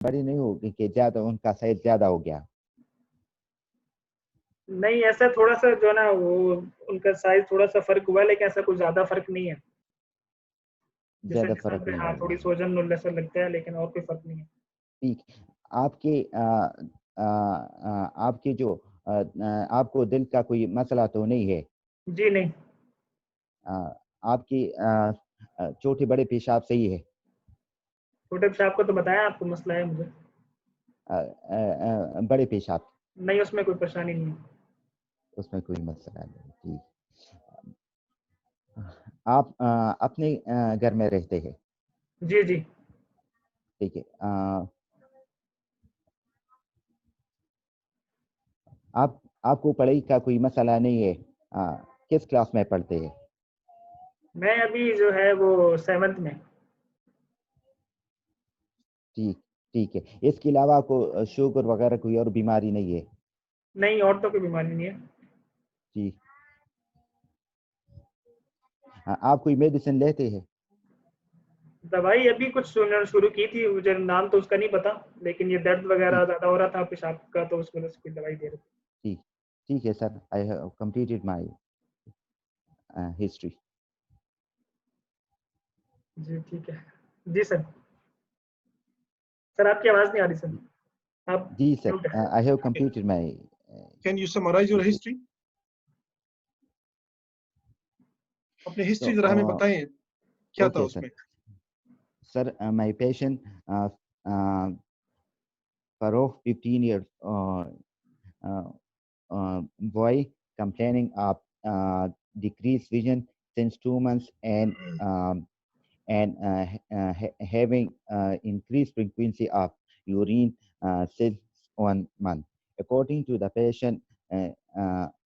बड़ी नहीं होगी कि ज्यादा उनका साइज ज्यादा हो गया? नहीं, ऐसा थोड़ा सा जो है ना वो उनका साइज थोड़ा सा फर्क हुआ है, लेकिन ऐसा कुछ ज्यादा फर्क नहीं है। जैसे ज्यादा जिसम फर्क पे नहीं हाँ हुआ? थोड़ी सूजन जैसा लगता है, लेकिन और कोई फर्क नहीं है। ठीक। आपके आपके जो आपको दिल का कोई मसला तो नहीं है? जी नहीं। आ, आपकी छोटे बड़े पेशाब सही है? छोटे पेशाब को तो बताया आपको मसला है मुझे। बड़े पेशाब? नहीं, उसमें कोई परेशानी नहीं है। उसमें कोई मसला नहीं? ठीक। आप अपने घर में रहते हैं? जी जी। ठीक है। आप आपको पढ़ाई का कोई मसला नहीं है? किस क्लास में पढ़ते हैं? मैं अभी जो है वो 7th में। ठीक। ठीक है। इसके अलावा आपको शुगर वगैरह कोई और बीमारी नहीं है? नहीं, और तो कोई बीमारी नहीं है। ठीक। आप कोई मेडिसिन लेते हैं? दवाई अभी कुछ शुरू की थी, मुझे नाम तो उसका नहीं पता, लेकिन ये दर्द वगैरह ठीक। ज़्यादा हो रहा था पेशाब का, तो उस वजह से कोई दवाई दे रहे थे। ठीक। ठीक है sir, I have completed my history. जी ठीक है। जी सर। सर आपकी आवाज़ नहीं आ रही सर। आप जी सर, म्यूट है। आई have completed my Can you summarize your history. history? अपनी हिस्ट्री तो जरा हमें बताएं, क्या था ओके सर। उसमें? Sir, my patient Farouk, 15 years uh, boy, complaining of decreased vision since 2 months, and having increased frequency of urine since 1 month. According to the patient,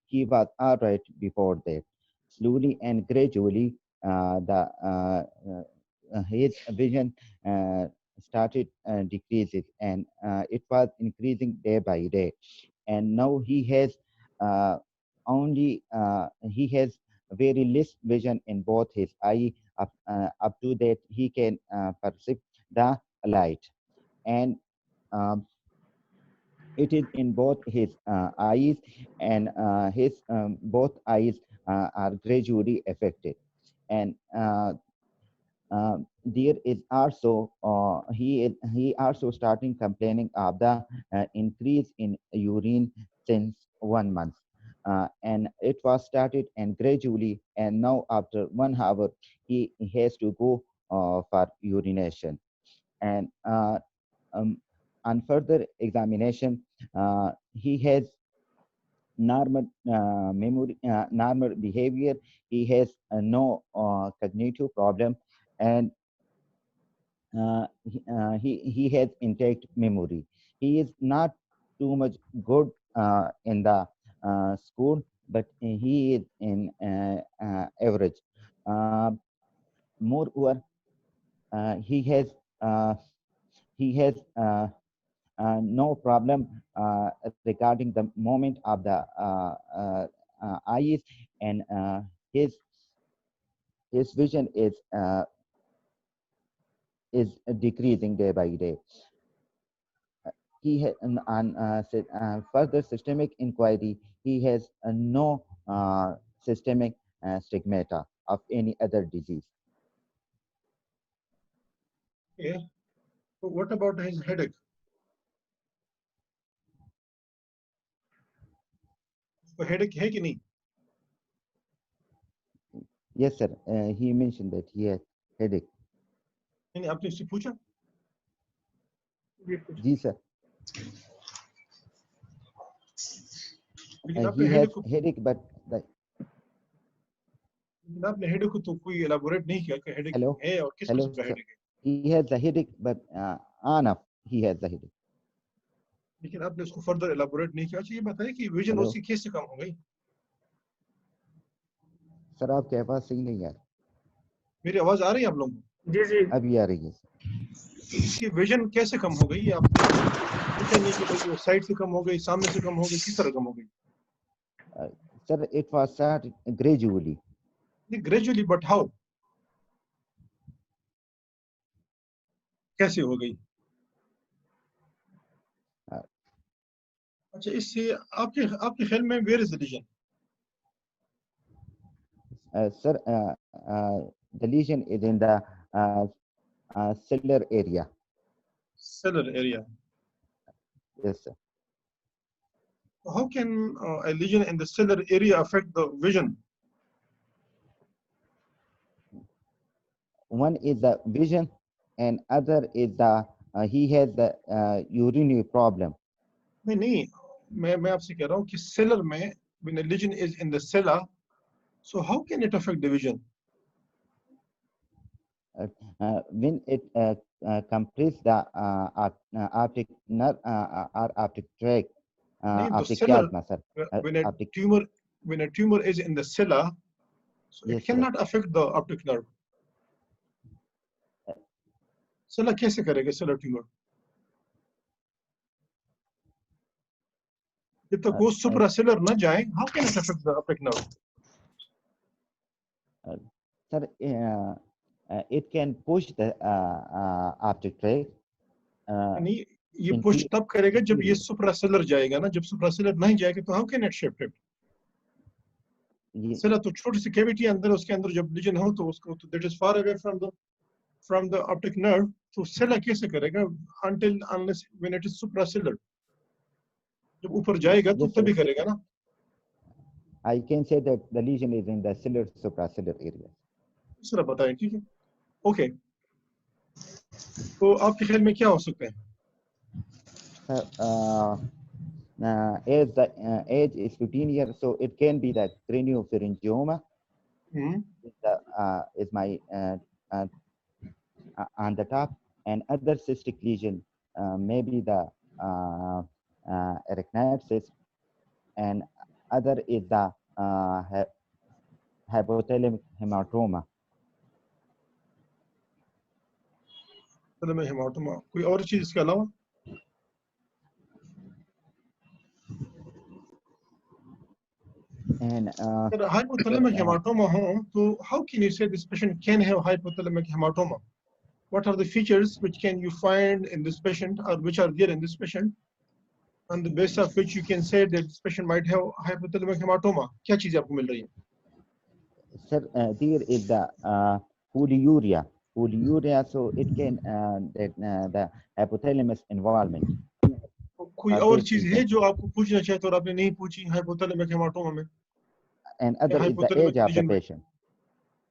he was all right before that. Slowly and gradually, the his vision started decreases, and it was increasing day by day. And now uh, he has very less vision in both his eye. Up to that he can perceive the light, and um, it is in both his eyes, and his both eyes are gradually affected. And there is also he also starting complaining of the increase in urine since 1 month, and it was started and gradually, and now after 1 hour he has to go for urination. And on further examination, he has normal memory, normal behavior. He has no cognitive problem, and he has intact memory. He is not too much good in the school, but he is in average. Moreover, he has uh, he has no problem regarding the movement of the eyes, and his vision is decreasing day by day. He has further systemic inquiry. He has no systemic stigmata of any other disease. Yeah. So what about his headache? तो headache है कि नहीं? Yes, sir. He mentioned that he has headache. नहीं, आपने उससे पूछा? जी कुछ। जी sir, लेकिन आपने he has headache को headache, but तो कोई elaborate नहीं किया कि headache hello, है और किस hello, किस्म का sir. headache है. He has the headache, but on off he has the headache. लेकिन आपने उसको further elaborate नहीं किया. अच्छा ये बताइए कि vision Hello, उसकी कैसे कम हो गई? सर आपकी आवाज सही नहीं यार, मेरी आवाज आ रही है आप लोगों को? जी जी। अभी आ रही है। इसकी विजन कैसे कम हो गई? आप पूछा नहीं कि भाई वो साइड से कम हो गई, सामने से कम हो गई, किस तरह कम हो गई? Sir, it was started gradually. Gradually, but how? कैसे हो गई? अच्छा, इससे आपके आपके ख्याल में where is the lesion? Sir, the lesion is in the cellular area. Cellular area. Yes, sir. How can a lesion in the cellular area affect the vision? One is the vision, and other is the he has the urinary problem. नहीं, मैं आपसे कह रहा हूँ कि cellular में when a lesion is in the cellar, so how can it affect the vision? When it compresses the optic nerve or optic tract, नहीं, तो optic cellular chiasma, sir. when a tumor is in the cellar, so Yes, it cannot affect the optic nerve. cellar कैसे करेगा cellular tumor? जब तक वो supracellular न जाए, how can it affect the optic nerve? Sir, it can push the optic tract. नहीं, ये push तब करेगा जब ये supracellular जाएगा ना, जब supracellular नहीं जाएगा तो how can it shift it? cellar तो छोटी सी cavity अंदर, उसके अंदर जब lesion हो तो उसको तो that is far away from the optic nerve, तो cellar कैसे करेगा unless when it is supracellular, जब ऊपर जाएगा तो तभी करेगा ना. I can say that the lesion is in the cellular supracellular area. इस तरह बताएं, ठीक है? Okay. तो आपके ख्याल में क्या हो सकता है? As the age is 15 years, so it can be the craniopharyngioma. Is my on the top, and other cystic lesion, maybe the arachnoid cyst, and other is the hypothalamic hematoma. hypothalamic hematoma. कोई और चीज इसके अलावा? And hypothalamic hematoma हो, so how can you say this patient can have hypothalamic hematoma? What are the features which can you find in this patient, or which are there in this patient, on the basis of which you can say that this patient might have hypothalamic hematoma? क्या चीज़ आपको मिल रही है? Sir, there is the polyuria, so it can the hypothalamus involvement. कोई और चीज है जो आपको पूछना चाहते और आपने नहीं पूछी hypothalamic hematoma में? And other is the age of the patient.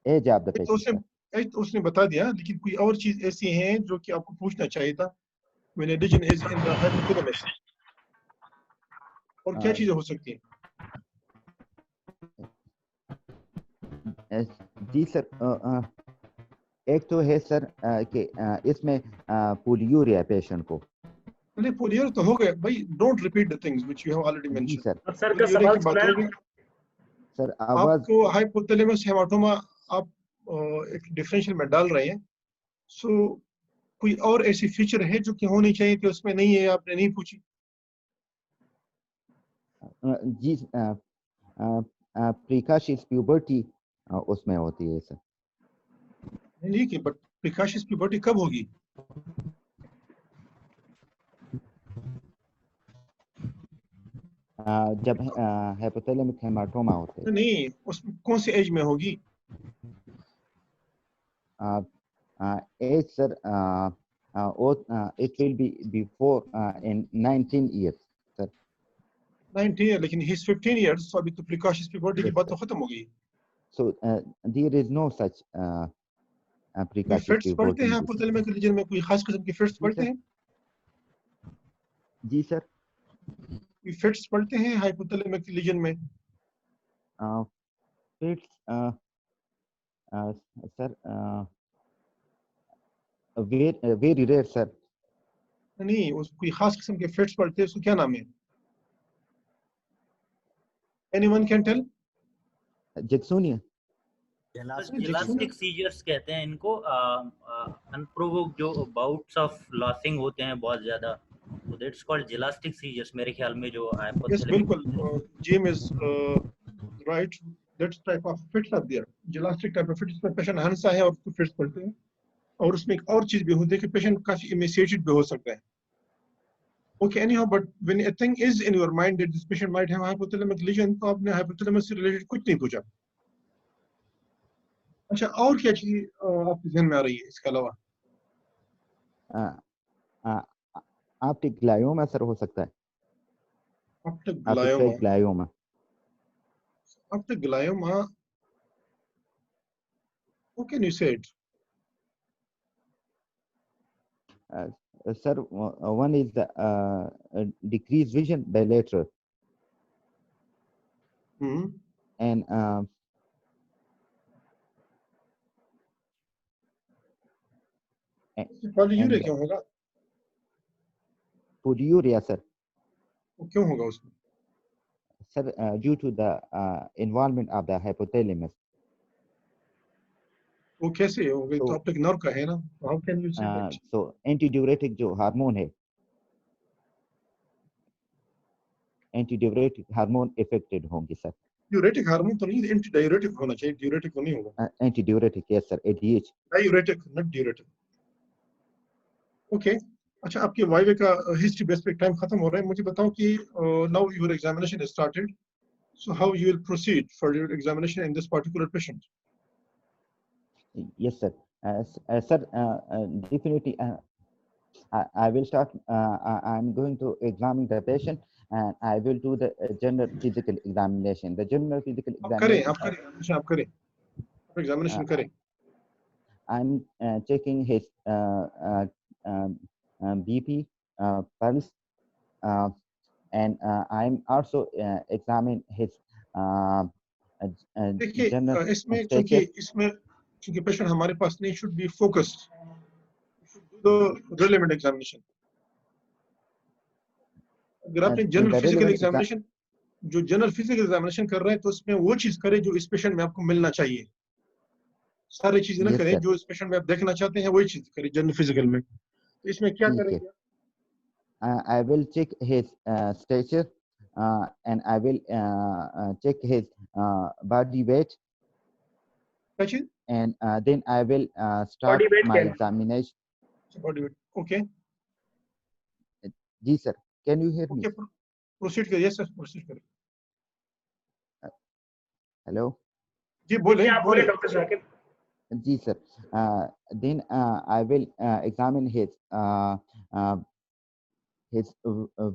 Age of the patient. तो उसने बता दिया, लेकिन कोई और चीज ऐसी है जो कि आपको पूछना चाहिए था when a lesion is in the hypothalamus? और क्या चीजें हो सकती हैं? जी सर, एक तो है सर कि इसमें पोलियूरिया पेशेंट को. नहीं, पोलियो तो हो गया भाई. Don't repeat the things which you have already mention. Sir का सवाल सुना सर. आवाज आपको हाइपोथैलेमस हेमाटोमा आप एक डिफरेंशियल में डाल रहे हैं, सो कोई और ऐसी फीचर है जो कि होनी चाहिए थी उसमें नहीं है, आपने नहीं पूछी? जी, प्रिकॉशियस प्यूबर्टी उसमें होती है सर. नहीं कि बट प्रिकॉशियस प्यूबर्टी कब होगी? जब हाइपोथैलेमिक हेमाटोमा होते हैं. नहीं, उसमें कौन से एज में होगी? Age sir, it will be before in 19 years sir. 19 लेकिन he is 15 years, so अभी तो प्रिकॉशियस प्यूबर्टी की बात तो खत्म हो गई. So there is no such precocious fits puberty. पढ़ते हैं हाइपोथैलेमिक रीजन में? कोई खास किस्म की फिट्स पढ़ते हैं? जी सर. कोई फिट्स पढ़ते हैं हाइपोथैलेमिक रीजन में? Fits sir very rare sir. नहीं, उस कोई खास किस्म के फिट्स पढ़ते हैं, उसको क्या नाम है? Anyone can tell? जैक्सोनिया. जेलास्टिक सीजर्स कहते हैं इनको. अनप्रोवोक्ड जो बाउट्स ऑफ लॉसिंग होते हैं बहुत ज्यादा, so that's called जेलास्टिक सीजर्स मेरे ख्याल में. जो Yes, बिल्कुल. Jim is right. That type of fits are there. Gelastic type of fits में पेशेंट हंसा है और उसको फिट्स पढ़ते हैं. और उसमें एक और चीज भी होती है कि पेशेंट काफी इमेसिएटेड भी हो सकता है. Okay, anyhow, but when a thing is in your mind that this patient might have hypothalamic lesion, तो आपने hypothalamus से related कुछ नहीं पूछा. अच्छा, और क्या चीज आपके ध्यान में आ रही है इसके अलावा? ऑप्टिक ग्लायोमा सर हो सकता है. Optic optic glioma. Optic glioma. How can you say it? Sir, one is the decreased vision bilateral, and Polyuria क्यों होगा? polyuria, sir. वो क्यों होगा उसमें? Sir, due to the involvement of the hypothalamus. वो कैसे होगा? So, तो optic nerve का है ना? How can you say that? So antidiuretic जो हार्मोन है, एंटीडियूरेटिक हार्मोन इफेक्टेड होंगे सर. Diuretic हार्मोन तो नहीं, antidiuretic होना चाहिए. Diuretic तो नहीं होगा. Antidiuretic, yes sir, ADH. Diuretic, not diuretic. Okay. अच्छा, आपके वाइवे का हिस्ट्री बेस पे टाइम खत्म हो रहा है. मुझे बताओ कि now your examination has started. So how you will proceed for your examination in this particular patient? Yes, sir. Sir, definitely. I will start. I'm going to examine the patient, and I will do the general physical examination. The general physical examination. आप करें. Examination करें. I'm checking his BP, pulse, and I'm also examine his general देखिए, इसमें क्योंकि patient हमारे पास नहीं, should be focused. Should do the relevant examination. अगर आपने जनरल फिजिकल एग्जामिनेशन जो जनरल फिजिकल एग्जामिनेशन कर रहे हैं तो उसमें वो चीज करें जो इस पेशेंट में आपको मिलना चाहिए. सारी चीजें ना करें जो इस पेशेंट में आप देखना चाहते हैं, वही चीज करें जनरल फिजिकल में. तो इसमें क्या करेंगे? I will check his stature, and I will check his body weight, and then I will start my examination. Body weight. Okay. Ji sir, can you hear me? Okay, proceed करिए. Yes sir, proceed करिए. Hello. जी बोले. आप बोले doctor Shakib. जी sir. Then I will examine his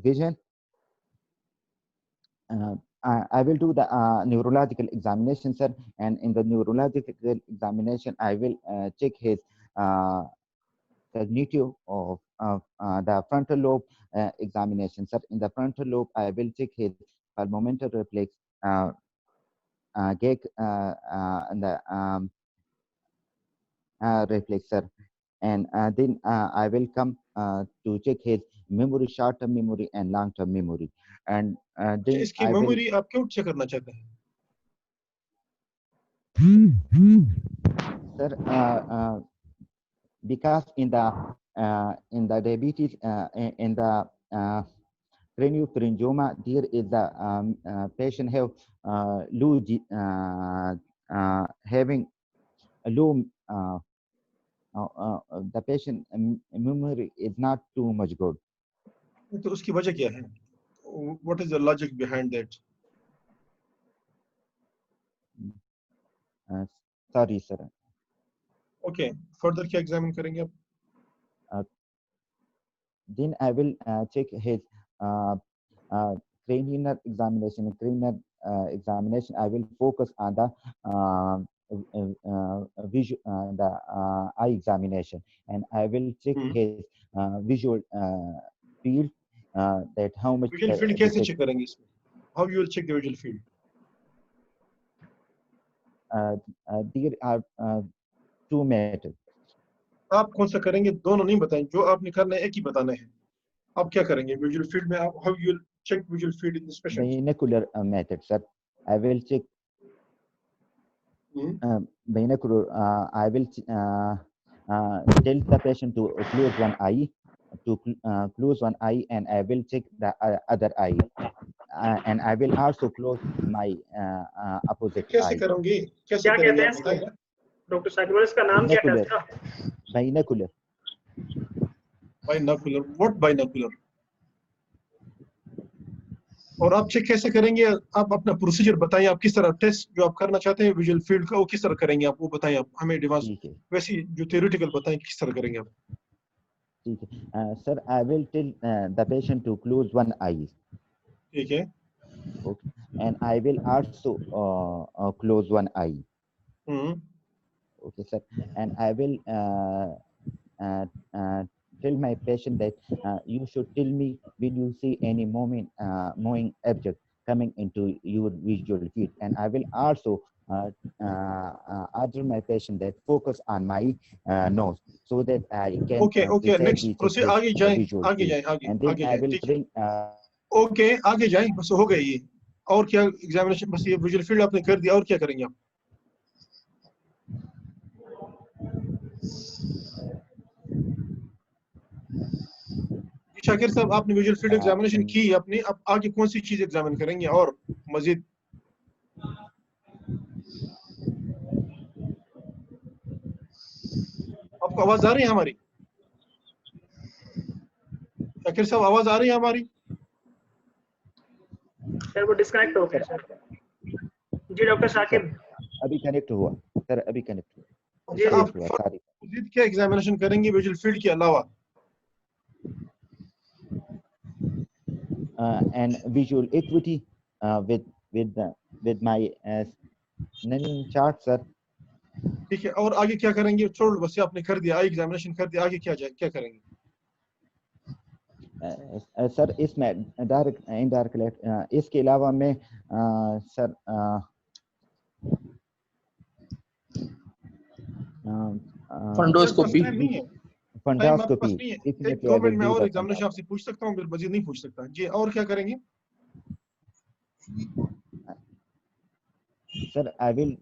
vision. I will do the neurological examination, sir, and in the neurological examination, I will check his cognitive of the frontal lobe examination, sir. In the frontal lobe, I will check his pulmomental reflex, gag, and the reflex, sir. And then I will come to check his memory, short-term memory and long-term memory. And then इसकी memory आप क्यों check करना चाहते हैं? Sir, because in the diabetes, in the craniopharyngioma, there is the patient have low having a low the patient memory is not too much good. तो उसकी वजह क्या है? What is the logic behind that? Sorry, sir. Okay. Further क्या examine करेंगे आप? Then I will check his cranial examination. Cranial examination, I will focus on the visual, the eye examination, and I will check his visual field. That how much visual field कैसे check करेंगे इसमें? How you will check the visual field? There are two methods. आप कौन सा करेंगे? दोनों नहीं बताएं. जो आपने करना है एक ही बताना है. आप क्या करेंगे visual field में? आप how you will check visual field in this patient? Binocular method, sir. I will check binocular. I will tell the patient to close one eye, and I will check the other eye, and I will also close my opposite eye. कैसे करोगे? क्या कहते हैं इसको? Doctor Shakib, इसका नाम क्या है इसका? Binocular. Binocular. What binocular? और आप चेक कैसे करेंगे? आप अपना प्रोसीजर बताइए, आप किस तरह टेस्ट जो आप करना चाहते हैं विजुअल फील्ड का वो किस तरह करेंगे आप, वो बताइए आप हमें एडवांस, ठीक है, वैसे जो theoretical बताएं किस तरह करेंगे आप। ठीक है। Sir, I will tell the patient to close one eye. ठीक है। Okay, and I will also close one eye. Okay, sir, and I will uh, uh, tell my patient that you should tell me when you see any moving object coming into your visual field, and I will also order my patient that focus on my nose so that I can okay okay, precisely next check procedure, the आगे जाएं visual आगे field, जाएं आगे and then आगे I जाएं, will ठीक है। bring okay आगे जाएं, बस हो गया ये। और क्या एग्जामिनेशन, बस ये विजुअल फील्ड आपने कर दिया, और क्या करेंगे आप? शाकिर साहब, आपने विजुअल फील्ड एग्जामिनेशन की अपनी, अब आगे कौन सी चीज एग्जामिन करेंगे और मजीद? आपको आवाज आ रही है हमारी? शाकिर साहब आवाज आ रही है हमारी? सर वो डिस्कनेक्ट हो गया सर। जी डॉक्टर शाकिर। अभी कनेक्ट हुआ सर, अभी कनेक्ट हुआ, जी अच्छा, आप हुआ, सॉरी। मजीद क्या एग्जामिनेशन करेंगे विजुअल फील्ड के अलावा? And visual equity with my Snellen chart, sir. ठीक है, और आगे क्या करेंगे? छोड़, बस ये आपने कर दिया, आई एग्जामिनेशन कर दिया, आगे क्या जाए, क्या करेंगे? सर इसमें डायरेक्ट इनडायरेक्ट इसके अलावा मैं सर फंडोस्कोपी नहीं है, टाइम आपके पास फंडास्कोपी, नहीं है। एक definitely 2 I मिनट will में do और the एग्जामिनेशन आपसे पूछ सकता हूँ, फिर मजीद नहीं पूछ सकता जी। और क्या करेंगे? sir, I will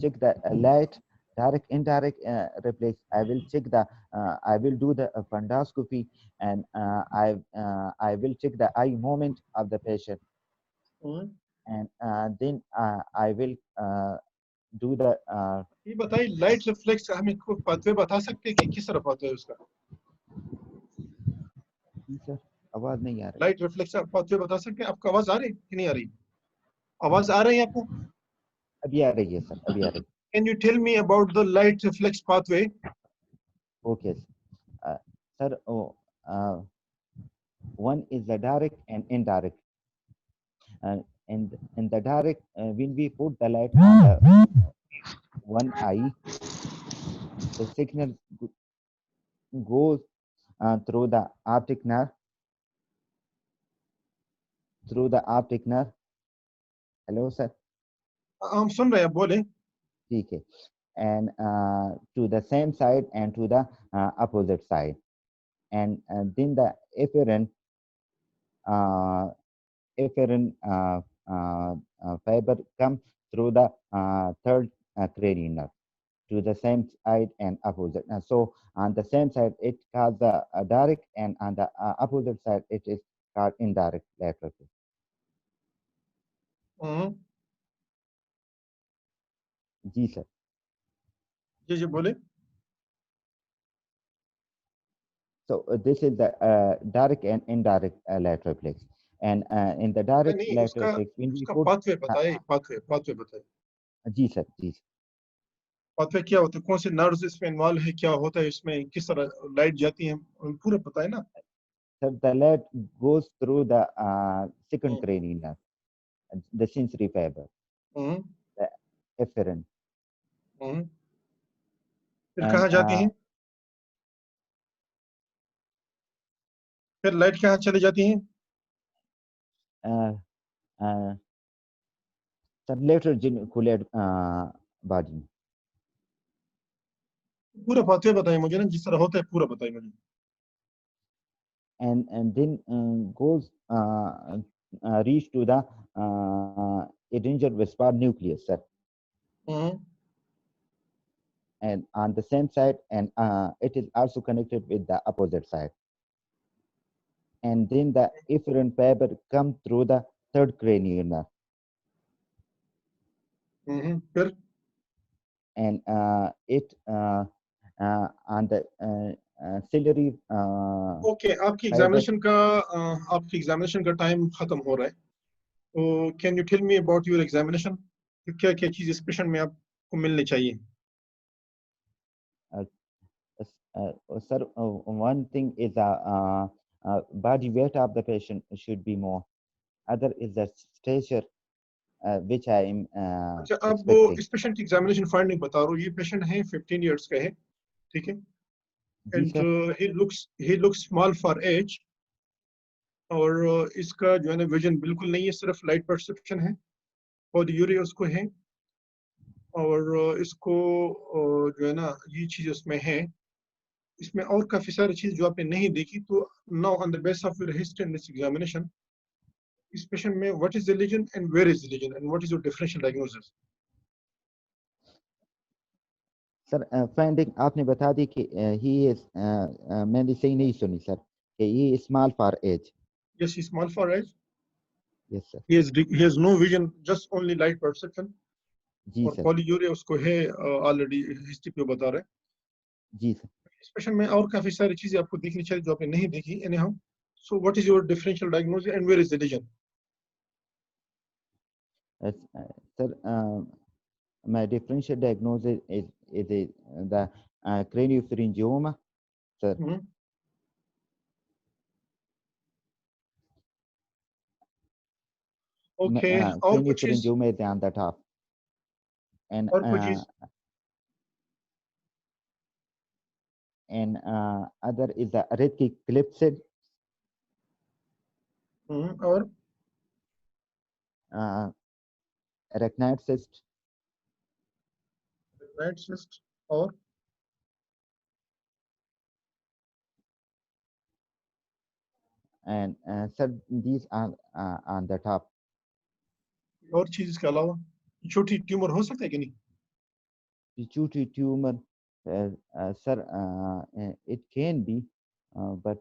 check the light, direct indirect reflex. I will check the I will do the fundoscopy, and I will check the eye movement of the patient, and then I will do the ये बताइए, light reflex का हमें कोई pathway बता सकते हैं कि किस तरह पाथवे है उसका? सर आवाज नहीं आ रही। लाइट रिफ्लेक्स का पाथवे बता सकते हैं? आपको आवाज आ रही है कि नहीं आ रही? आवाज आ रही है आपको? अभी आ रही है सर, अभी आ रही है। Can you tell me about the light reflex pathway? Okay, sir. One is the direct and indirect. And in the direct, when we put the light on the one eye, the signal goes through the optic nerve, Hello, sir. हम सुन रहे हैं, बोले। ठीक है, and to the same side and to the opposite side, and then the efferent fiber come through the third cranial nerve to the same side and opposite. So on the same side it called the direct, and on the opposite side it is called indirect lateral flow. Ji sir. जी बोले। So this is the direct and indirect lateral flex, and in the direct नहीं, lateral flex when we put pathway बताइए, pathway बताइए। जी sir, जी sir. Pathway क्या होता है, कौन से nerves इसमें इन्वॉल्व है, क्या होता है इसमें, किस तरह लाइट जाती है, पूरा पता है ना? Sir, the light goes through the second cranial nerve, the sensory fiber, the efferent. फिर कहाँ जाती है? फिर लाइट कहाँ चली जाती है? Sir, lateral geniculate body. पूरा पाथवे बताइए मुझे ना, जिस तरह होता है पूरा बताइए मुझे। And then goes reach to the Edinger-Westphal nucleus, sir. And on the same side, and it is also connected with the opposite side. And then the efferent fiber come through the third cranial nerve. And it on the ciliary. Okay, आपकी examination का time खत्म हो रहा है। So can you tell me about your examination? क्या क्या चीज़ इस patient में आपको मिलनी चाहिए? Sir, one thing is body weight of the patient should be more. Other is the stature, which I am अच्छा, अब expecting. इस पेशेंट की एग्जामिनेशन फाइंडिंग बता रहा हूँ. ये पेशेंट है 15 इयर्स का है, ठीक है? जी And sir. he looks small for age. और इसका जो है ना विजन बिल्कुल नहीं है, सिर्फ लाइट परसेप्शन है. पॉलीयूरिया उसको है और इसको जो है ना ये चीज उसमें है. इसमें और काफी सारी चीज जो आपने नहीं देखी. तो now on the base of your history in this examination, इस पेशेंट में what is the reason and where is the reason and what is your differential diagnosis? Sir finding आपने बता दी कि ही इज मैंने सही नहीं सुनी सर कि he is small for age. Yes, he's small for age. Yes sir. He has no vision, just only light perception. जी और सर. पॉलीयूरिया उसको है, ऑलरेडी हिस्ट्री पे बता रहे हैं. जी सर. इस पेशेंट में और काफी सारी चीजें आपको देखनी चाहिए जो आपने नहीं देखी. Anyhow, so what is your differential diagnosis and where is the lesion? Sir, my differential diagnosis is the craniopharyngioma, sir. Mhm. Okay. और कुछ चीज Craniopharyngioma is on the top, and और कोई चीज other is the reticulocyte, और arachnoid cyst, right cyst और and sir, these are on the top. और चीज इसके अलावा छोटी ट्यूमर हो सकता है कि नहीं? Pituitary tumor, sir, it can be, but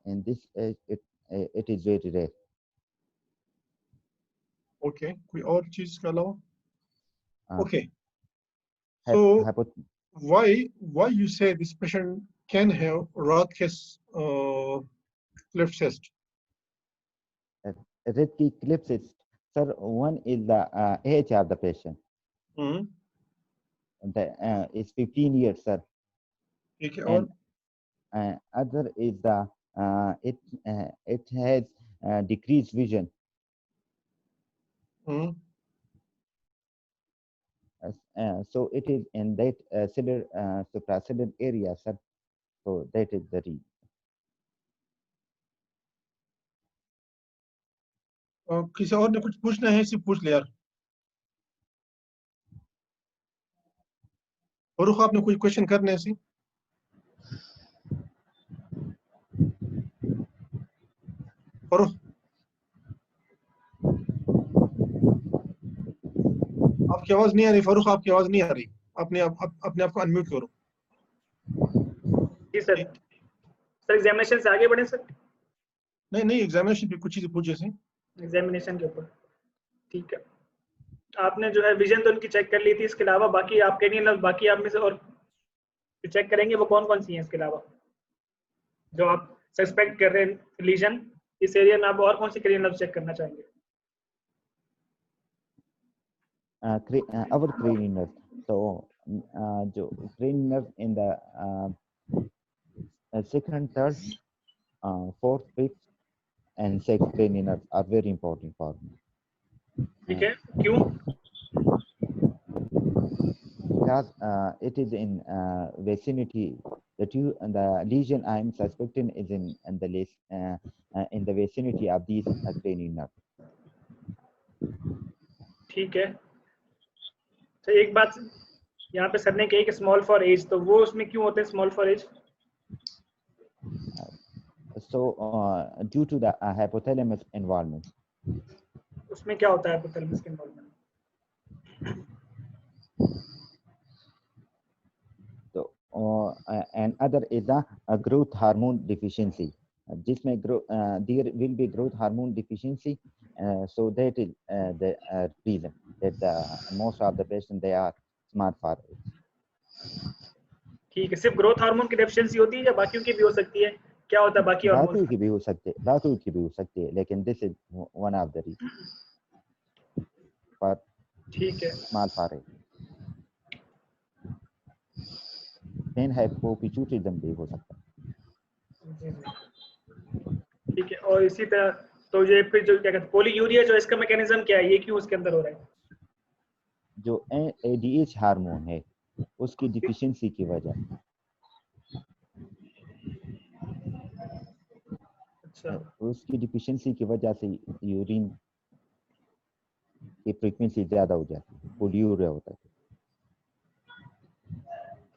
in this age, it is very rare. Okay, कोई और चीज इसके अलावा? Uh, okay, hy- so hypo- why you say this patient can have Rothkes cleft cyst? reticulocyte, sir, one is the age of the patient. The is 15 years, sir. ठीक है. और And other is the it has decreased vision. So it is in that supracellular area, sir. So that is the reason. किसी और ने कुछ पूछना है सिर्फ पूछ ले यार. फरूख, आपने कोई क्वेश्चन करना है सी? फरूख, आपकी आवाज नहीं आ रही. फरूख, आपकी आवाज नहीं आ रही. अपने आप को अनम्यूट करो. जी सर. सर एग्जामिनेशन से आगे बढ़े सर. नहीं, एग्जामिनेशन पे कुछ चीजें पूछे सी. एग्जामिनेशन के ऊपर ठीक है. आपने जो है विजन तो उनकी चेक कर ली थी. इसके अलावा बाकी आप क्रेनियल बाकी आप में से और चेक करेंगे वो कौन कौन सी हैं इसके अलावा जो आप सस्पेक्ट कर रहे हैं लीजन इस एरिया में? आप और कौन सी क्रेनियल चेक करना चाहेंगे? Our cranial nerve. So जो cranial nerve in the second, third, fourth, fifth, and sixth cranial nerves are very important for me. ठीक है. क्यों? Because it is in vicinity. The lesion I am suspecting is in the vicinity of these cranial nerves. ठीक है. तो एक बात यहाँ पे सर ने कही कि स्मॉल फॉर एज, तो वो उसमें क्यों होते हैं small for age? So due to the hypothalamus involvement. उसमें क्या होता है hypothalamus के involvement? So and other is a growth hormone deficiency. जिसमें there will be growth hormone deficiency. So that is the reason that most of the patients they are small for age. ठीक है. सिर्फ growth hormone की deficiency होती है या बाकियों की भी हो सकती है? क्या होता है बाकी बाकियों हार्मोन? की भी हो सकते हैं, लेकिन this is one of the reasons. पर ठीक है। इस्तेमाल पा रहे। पेन हाइपोपिट्यूटरिज्म भी हो सकता है। जी, जी। ठीक है। और इसी तरह तो ये फिर जो क्या कहते हैं पोलीयूरिया, जो इसका मैकेनिज्म क्या है, ये क्यों उसके अंदर हो रहा है? जो ADH हार्मोन है उसकी डिफिशियंसी की वजह, अच्छा, उसकी डिफिशियंसी की वजह से यूरिन की फ्रीक्वेंसी ज्यादा हो जाती है, पोलियूरिया होता है।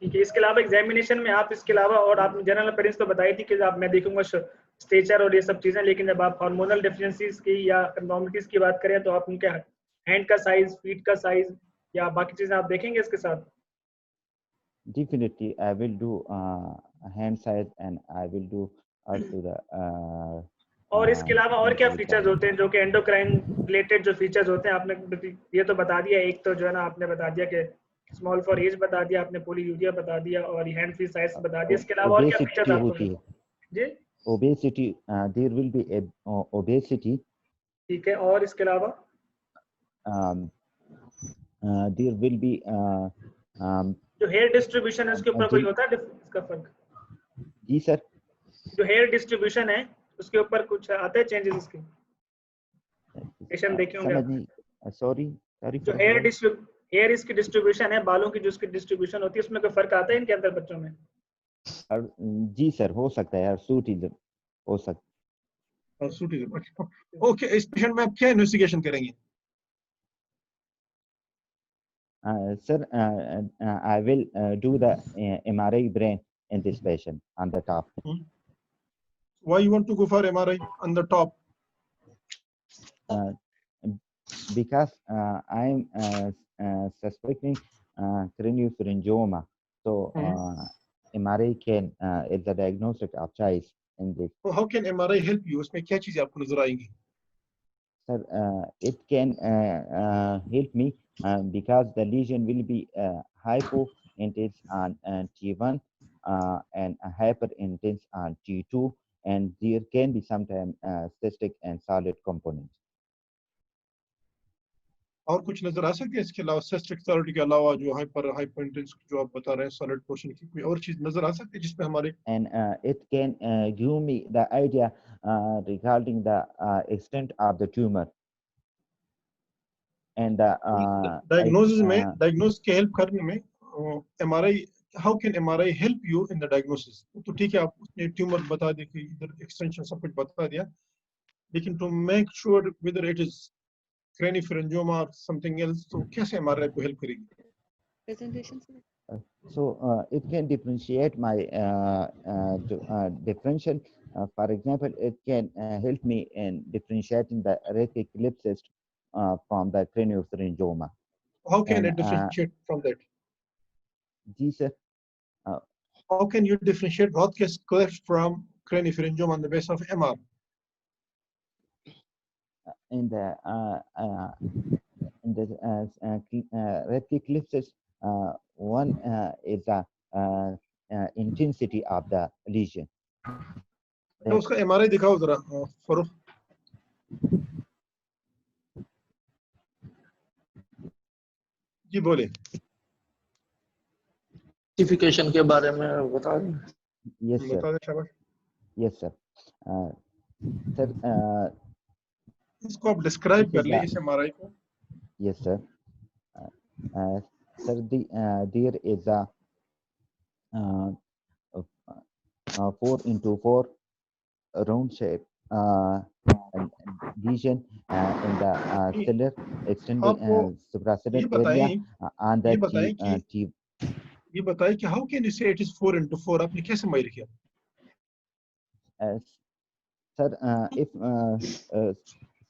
ठीक है। इसके अलावा एग्जामिनेशन में आप इसके अलावा और आपने जनरल अपीयरेंस तो बताई थी कि आप मैं देखूंगा स्टेचर और ये सब चीजें, लेकिन जब आप हार्मोनल डेफिशिएंसीज की या एब्नॉर्मलिटीज की बात करें तो आप उनके हैंड का साइज, फीट का साइज या बाकी चीजें आप देखेंगे इसके साथ? Definitely, I will do hand size and I will do also the और इसके अलावा और क्या feet फीचर्स size. होते हैं जो कि एंडोक्राइन रिलेटेड जो फीचर्स होते हैं? आपने ये तो बता दिया, एक तो जो है ना आपने बता दिया कि स्मॉल फॉर एज बता दिया आपने, पोलीयूरिया बता दिया और हैंड फ्री साइज बता दिया। इसके अलावा और क्या फीचर्स Obesity आपको होती है, जी? obesity, there will be a obesity, ठीक है। और इसके अलावा um, there will be जो हेयर डिस्ट्रीब्यूशन है उसके ऊपर कोई होता है इसका फर्क? जी सर, जो हेयर डिस्ट्रीब्यूशन है उसके ऊपर कुछ आते हैं चेंजेस इसके? पेशेंट देखे होंगे समझ आप। नहीं, सॉरी जो हेयर इसकी डिस्ट्रीब्यूशन है, बालों की जो इसकी डिस्ट्रीब्यूशन होती है, उसमें कोई फर्क आता है इनके अंदर बच्चों में? जी सर, हो सकता है यार, सूटिज्म हो सकता सूटिज्म। ओके, इस पेशेंट में आप क्या इन्वेस्टिगेशन करेंगे? sir, I will do the MRI brain in this patient on the top. Why you want to go for MRI on the top? Because I'm suspecting craniopharyngioma, so MRI can is the diagnostic of choice in this. So how can MRI help you? उसमें क्या चीजें आपको नजर आएंगी? Sir, it can help me because the lesion will be hypointense on T1 and hyperintense on T2, and there can be sometimes cystic and solid components. और कुछ नजर आ सकती है इसके अलावा, सिस्टिक सॉलिड के अलावा, जो हाइपरटेंस जो आप बता रहे हैं, सॉलिड पोर्शन की कोई और चीज नजर आ सकती है जिसमें हमारे? And it can give me the idea regarding the extent of the tumor and the diagnosis में, डायग्नोस के हेल्प करने में MRI, how can MRI help you in the diagnosis? तो ठीक है, आप उसने ट्यूमर बता दिया कि इधर एक्सटेंशन सब कुछ बता दिया, लेकिन to make sure whether it is craniopharyngioma or something else, तो कैसे एमआरआई को हेल्प करेगी? Presentation. so it can differentiate my differential. For example, it can help me in differentiating the reticulocyst from the craniopharyngioma. How can And, it differentiate from that? Ji sir, How can you differentiate Rothk's cleft from craniopharyngioma on the basis of MR? in the reticulocyst, one is the intensity of the lesion. तो उसका MRI दिखाओ जरा फरूख। जी बोले। Classification के बारे में बता दें। Yes sir. बता दें शाबाश। Yes sir. Sir, इसको आप डिस्क्राइब कर लें Yeah. इस एमआरआई को। yes sir. Sir, there is a 4x4 round shape lesion in the cellular extended आपको supracellular ये area बताएं, on the ये बताएं कि T. ये बताएं कि how can you say it is 4x4? आपने कैसे माइर किया? Sir, if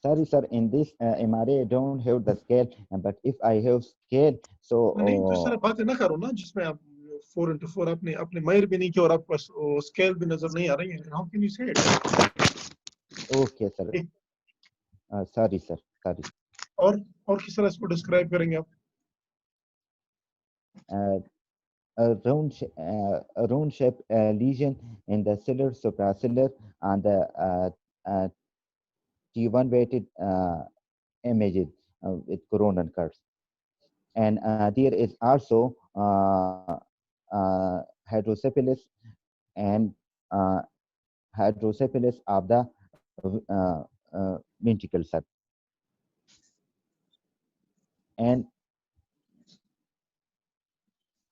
sorry sir, in this MRA I don't have the scale, but if I have scale, so नहीं तो सर बातें ना करो ना जिसमें आप 4x4 आपने अपने माइर भी नहीं किया और आपके पास स्केल भी नजर नहीं आ रही है। How can you say it? okay sir. Sorry sir, sorry. और किस तरह इसको डिस्क्राइब करेंगे आप? A round shape lesion in the cellular supracellular and the T1 weighted images with coronal curves. And there is also hydrocephalus and hydrocephalus of the ventricle, sir. And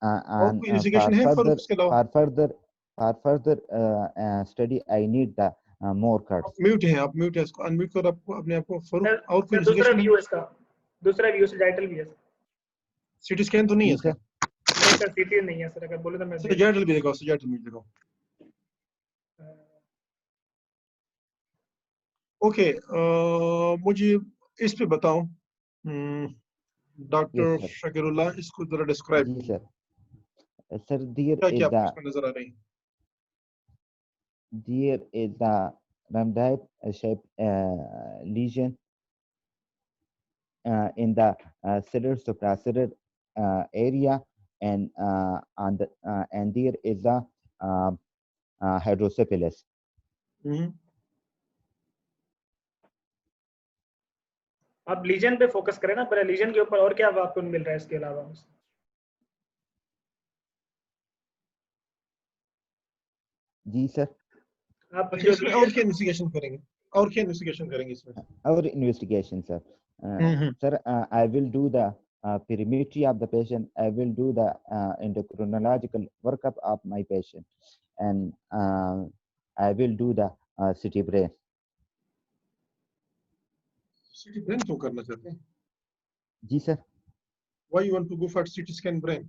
और कोई investigation है फारूक इसके अलावा? for further study, I need the more curves. Mute है, आप mute है, इसको unmute करो आपको अपने आप को फारूक। सर, और कोई सर, दूसरा investigation व्यू इसका, दूसरा व्यू सजाइटल भी है सर। सिटी स्कैन तो नहीं है जी, इसका? नहीं सर, सीटी नहीं है सर, अगर बोले तो मैं दे सजाइटल भी दिखाओ, सजाइटल भी दिखाओ। ओके, मुझे इस पे बताओ डॉक्टर Yes, sir. शकीरुल्लाह, इसको जरा डिस्क्राइब जी सर। Sir, there क्या is क्या the आपको इसमें नजर आ रही है? there is the rhamnoid shaped lesion in the cellular supracellular area, and and there is the hydrocephalus. आप लीजन पे फोकस करें ना, पहले लीजन के ऊपर, और क्या आपको मिल रहा है इसके अलावा? जी सर। आप अच्छा, जो इसमें और क्या इन्वेस्टिगेशन करेंगे? और क्या इन्वेस्टिगेशन करेंगे इसमें? Our investigation, sir. Sir, I will do the perimetry of the patient. I will do the endocrinological workup of my patient, and I will do the CT brain. CT brain क्यों करना चाहते हैं? जी sir. Why you want to go for CT scan brain?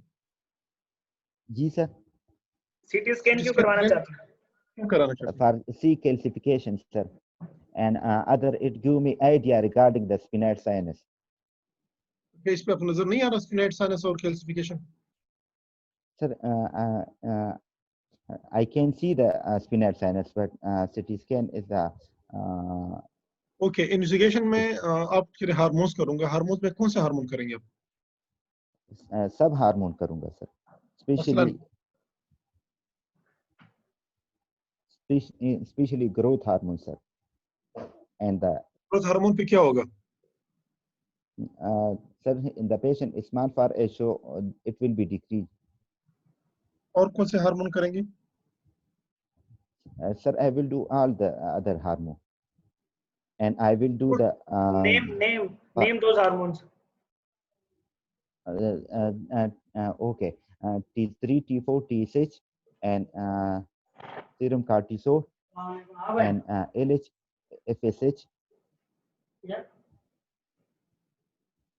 जी sir. CT scan क्यों करवाना चाहते हैं? क्यों कराना चाहते हैं? For C calcification, sir, and other it give me idea regarding the sphenoid sinus. क्या इस पे आपको नजर नहीं आ रहा स्फिनाइड साइनस और calcification? Sir, I can see the sphenoid sinus, but CT scan is the okay, investigation में आपके हार्मोन्स करूंगा। हार्मोन्स में कौन से हार्मोन करेंगे आप? सब हार्मोन करूंगा sir, especially growth hormone, sir, and the growth hormone पे क्या होगा? sir, in the patient small for a show it will be decreased. और कौन से हार्मोन करेंगे? Sir, I will do all the other hormone, and I will do the name those hormones. Okay, T3, T4, TSH, and serum cortisol, and LH, FSH, Yeah.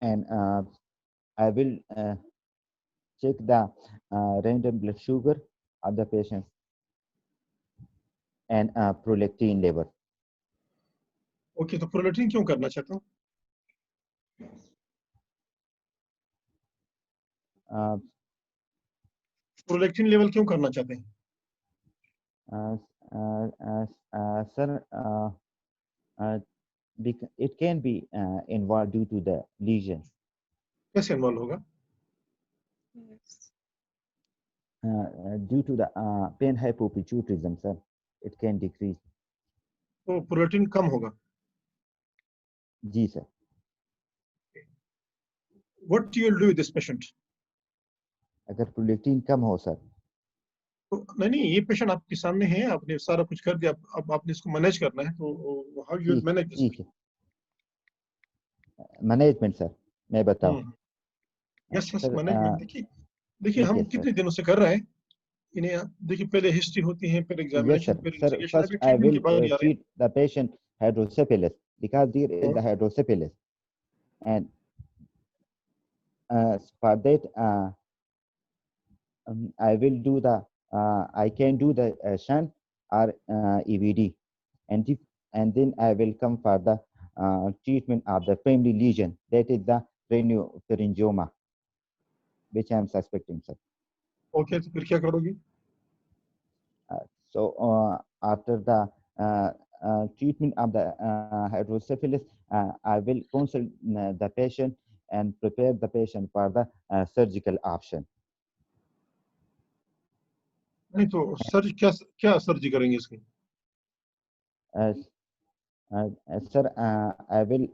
and I will check the random blood sugar of the patient and prolactin level. Okay, तो prolactin क्यों करना चाहते हो? Prolactin level क्यों करना चाहते हैं? Sir, it can be involved due to the lesion. कैसे इन्वॉल्व होगा? Due to the pain hypopituitarism, sir, it can decrease. तो प्रोलैक्टिन कम होगा। जी sir. What you will do with this patient? अगर प्रोलैक्टिन कम हो सर, तो नहीं, ये पेशेंट आपके सामने है, आपने सारा कुछ कर दिया, अब आपने इसको मैनेज करना है, तो हाउ यू मैनेज दिस? ठीक है। मैनेजमेंट सर, मैं बताऊं? Yes yes, management. देखिए हम कितने दिनों से कर रहे हैं इन्हें। देखिए पहले हिस्ट्री होती है, फिर एग्जामिनेशन, फिर इन्वेस्टिगेशन, अभी ट्रीटमेंट के बाद ही आ रहे हैं। The patient hydrocephalus because there is the hydrocephalus, and for that I will do the I can do the shunt or EVD, and then I will come for the treatment of the primary lesion, that is the craniopharyngioma, which I am suspecting, sir. Okay, तो फिर क्या करोगे? So after the treatment of the hydrocephalus, I will consult the patient and prepare the patient for the surgical option. नहीं तो sir क्या surgery करेंगे इसकी? Sir, I will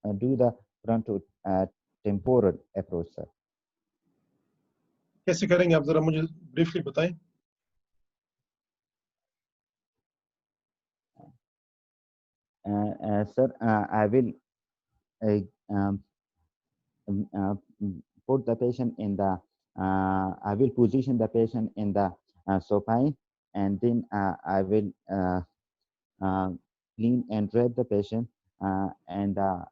do the frontotemporal approach, sir. कैसे करेंगे आप जरा मुझे ब्रीफली बताएं. Sir, I will put the patient in the, I will position the patient in the supine, and then I will clean and wrap the patient, and the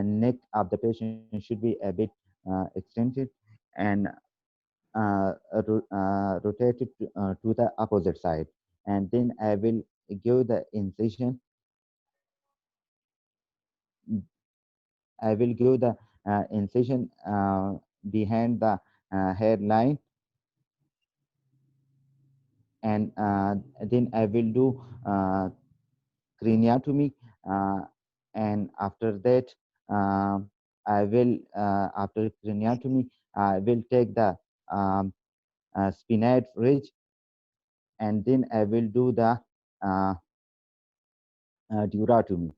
neck of the patient should be a bit extended and rotated to the opposite side, and then I will give the incision. I will give the incision behind the hairline, and then I will do craniotomy, and after that I will after craniotomy I will take the sphenoid ridge, and then I will do the durotomy,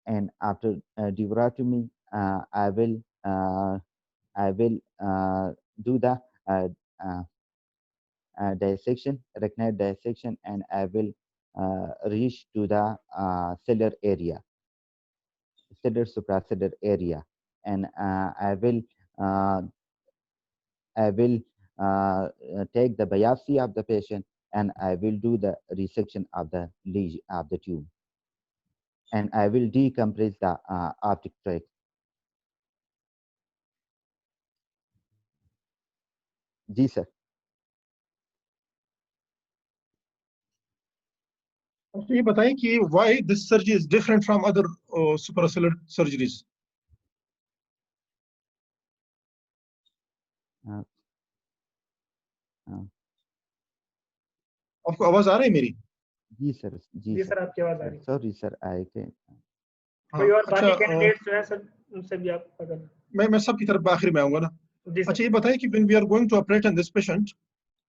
and after durotomy I will do the dissection, arachnoid dissection, and I will reach to the cellular area, cellular supracellular area, and I will take the biopsy of the patient, and I will do the resection of the lesion of the tube, and I will decompress the optic tract. जी sir. तो ये बताएं कि why this surgery is different from other supracellular surgeries. आपको आवाज आ रही है मेरी? जी सर. जी सर, आपकी आवाज आ रही है. Sorry sir, I can. कोई और बाकी कैंडिडेट्स जो हैं सर, उनसे भी आप अगर मैं सबकी तरफ आखिर में आऊंगा ना. अच्छा, ये बताएं कि when we are going to operate on this patient,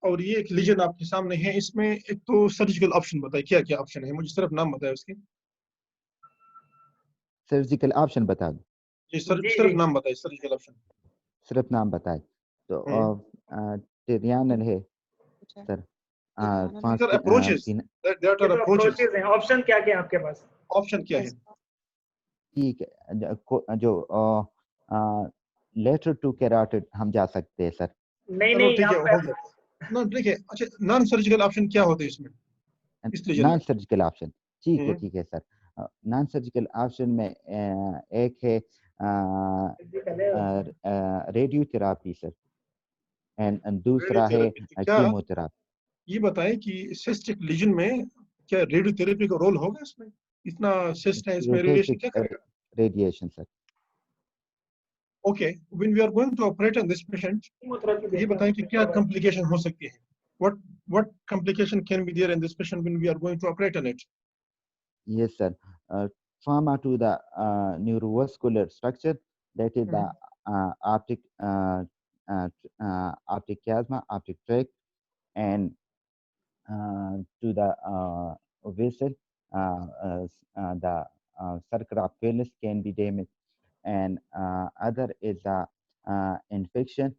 और ये एक लीजन आपके सामने है, इसमें एक तो सर्जिकल ऑप्शन बताइए, क्या क्या ऑप्शन है, मुझे सिर्फ नाम बताएं उसके. सर्जिकल ऑप्शन बता दो. जी सर, सिर्फ नाम बताइए सर्जिकल ऑप्शन. सिर्फ नाम बताए तो टेरियानल है sir. Sir approaches, that are approaches हैं. ऑप्शन क्या क्या आपके पास? ऑप्शन क्या है? ठीक है, जो लेटर टू कैरोटिड हम जा सकते हैं सर. नहीं ठीक है, ना ठीक है. अच्छा, नॉन सर्जिकल ऑप्शन क्या होते हैं इसमें? नॉन सर्जिकल ऑप्शन, ठीक है सर. नॉन सर्जिकल ऑप्शन में एक है रेडियोथेरापी सर, एंड दूसरा है कीमोथेरापी. ये बताएं कि सिस्टिक लीजन में क्या रेडियोथेरेपी का रोल होगा इसमें? इतना सिस्ट है, इसमें रेडिएशन क्या करेगा? Radiation sir. Okay, when we are going to operate on this patient, ये बताएं कि क्या कॉम्प्लिकेशन हो सकती है? what complication can be there in this patient when we are going to operate on it? Yes sir. Trauma to the neurovascular structure, that is the optic optic chiasma, optic tract, and to the vessel, the circle of Phillips can be damaged, and other is the infection.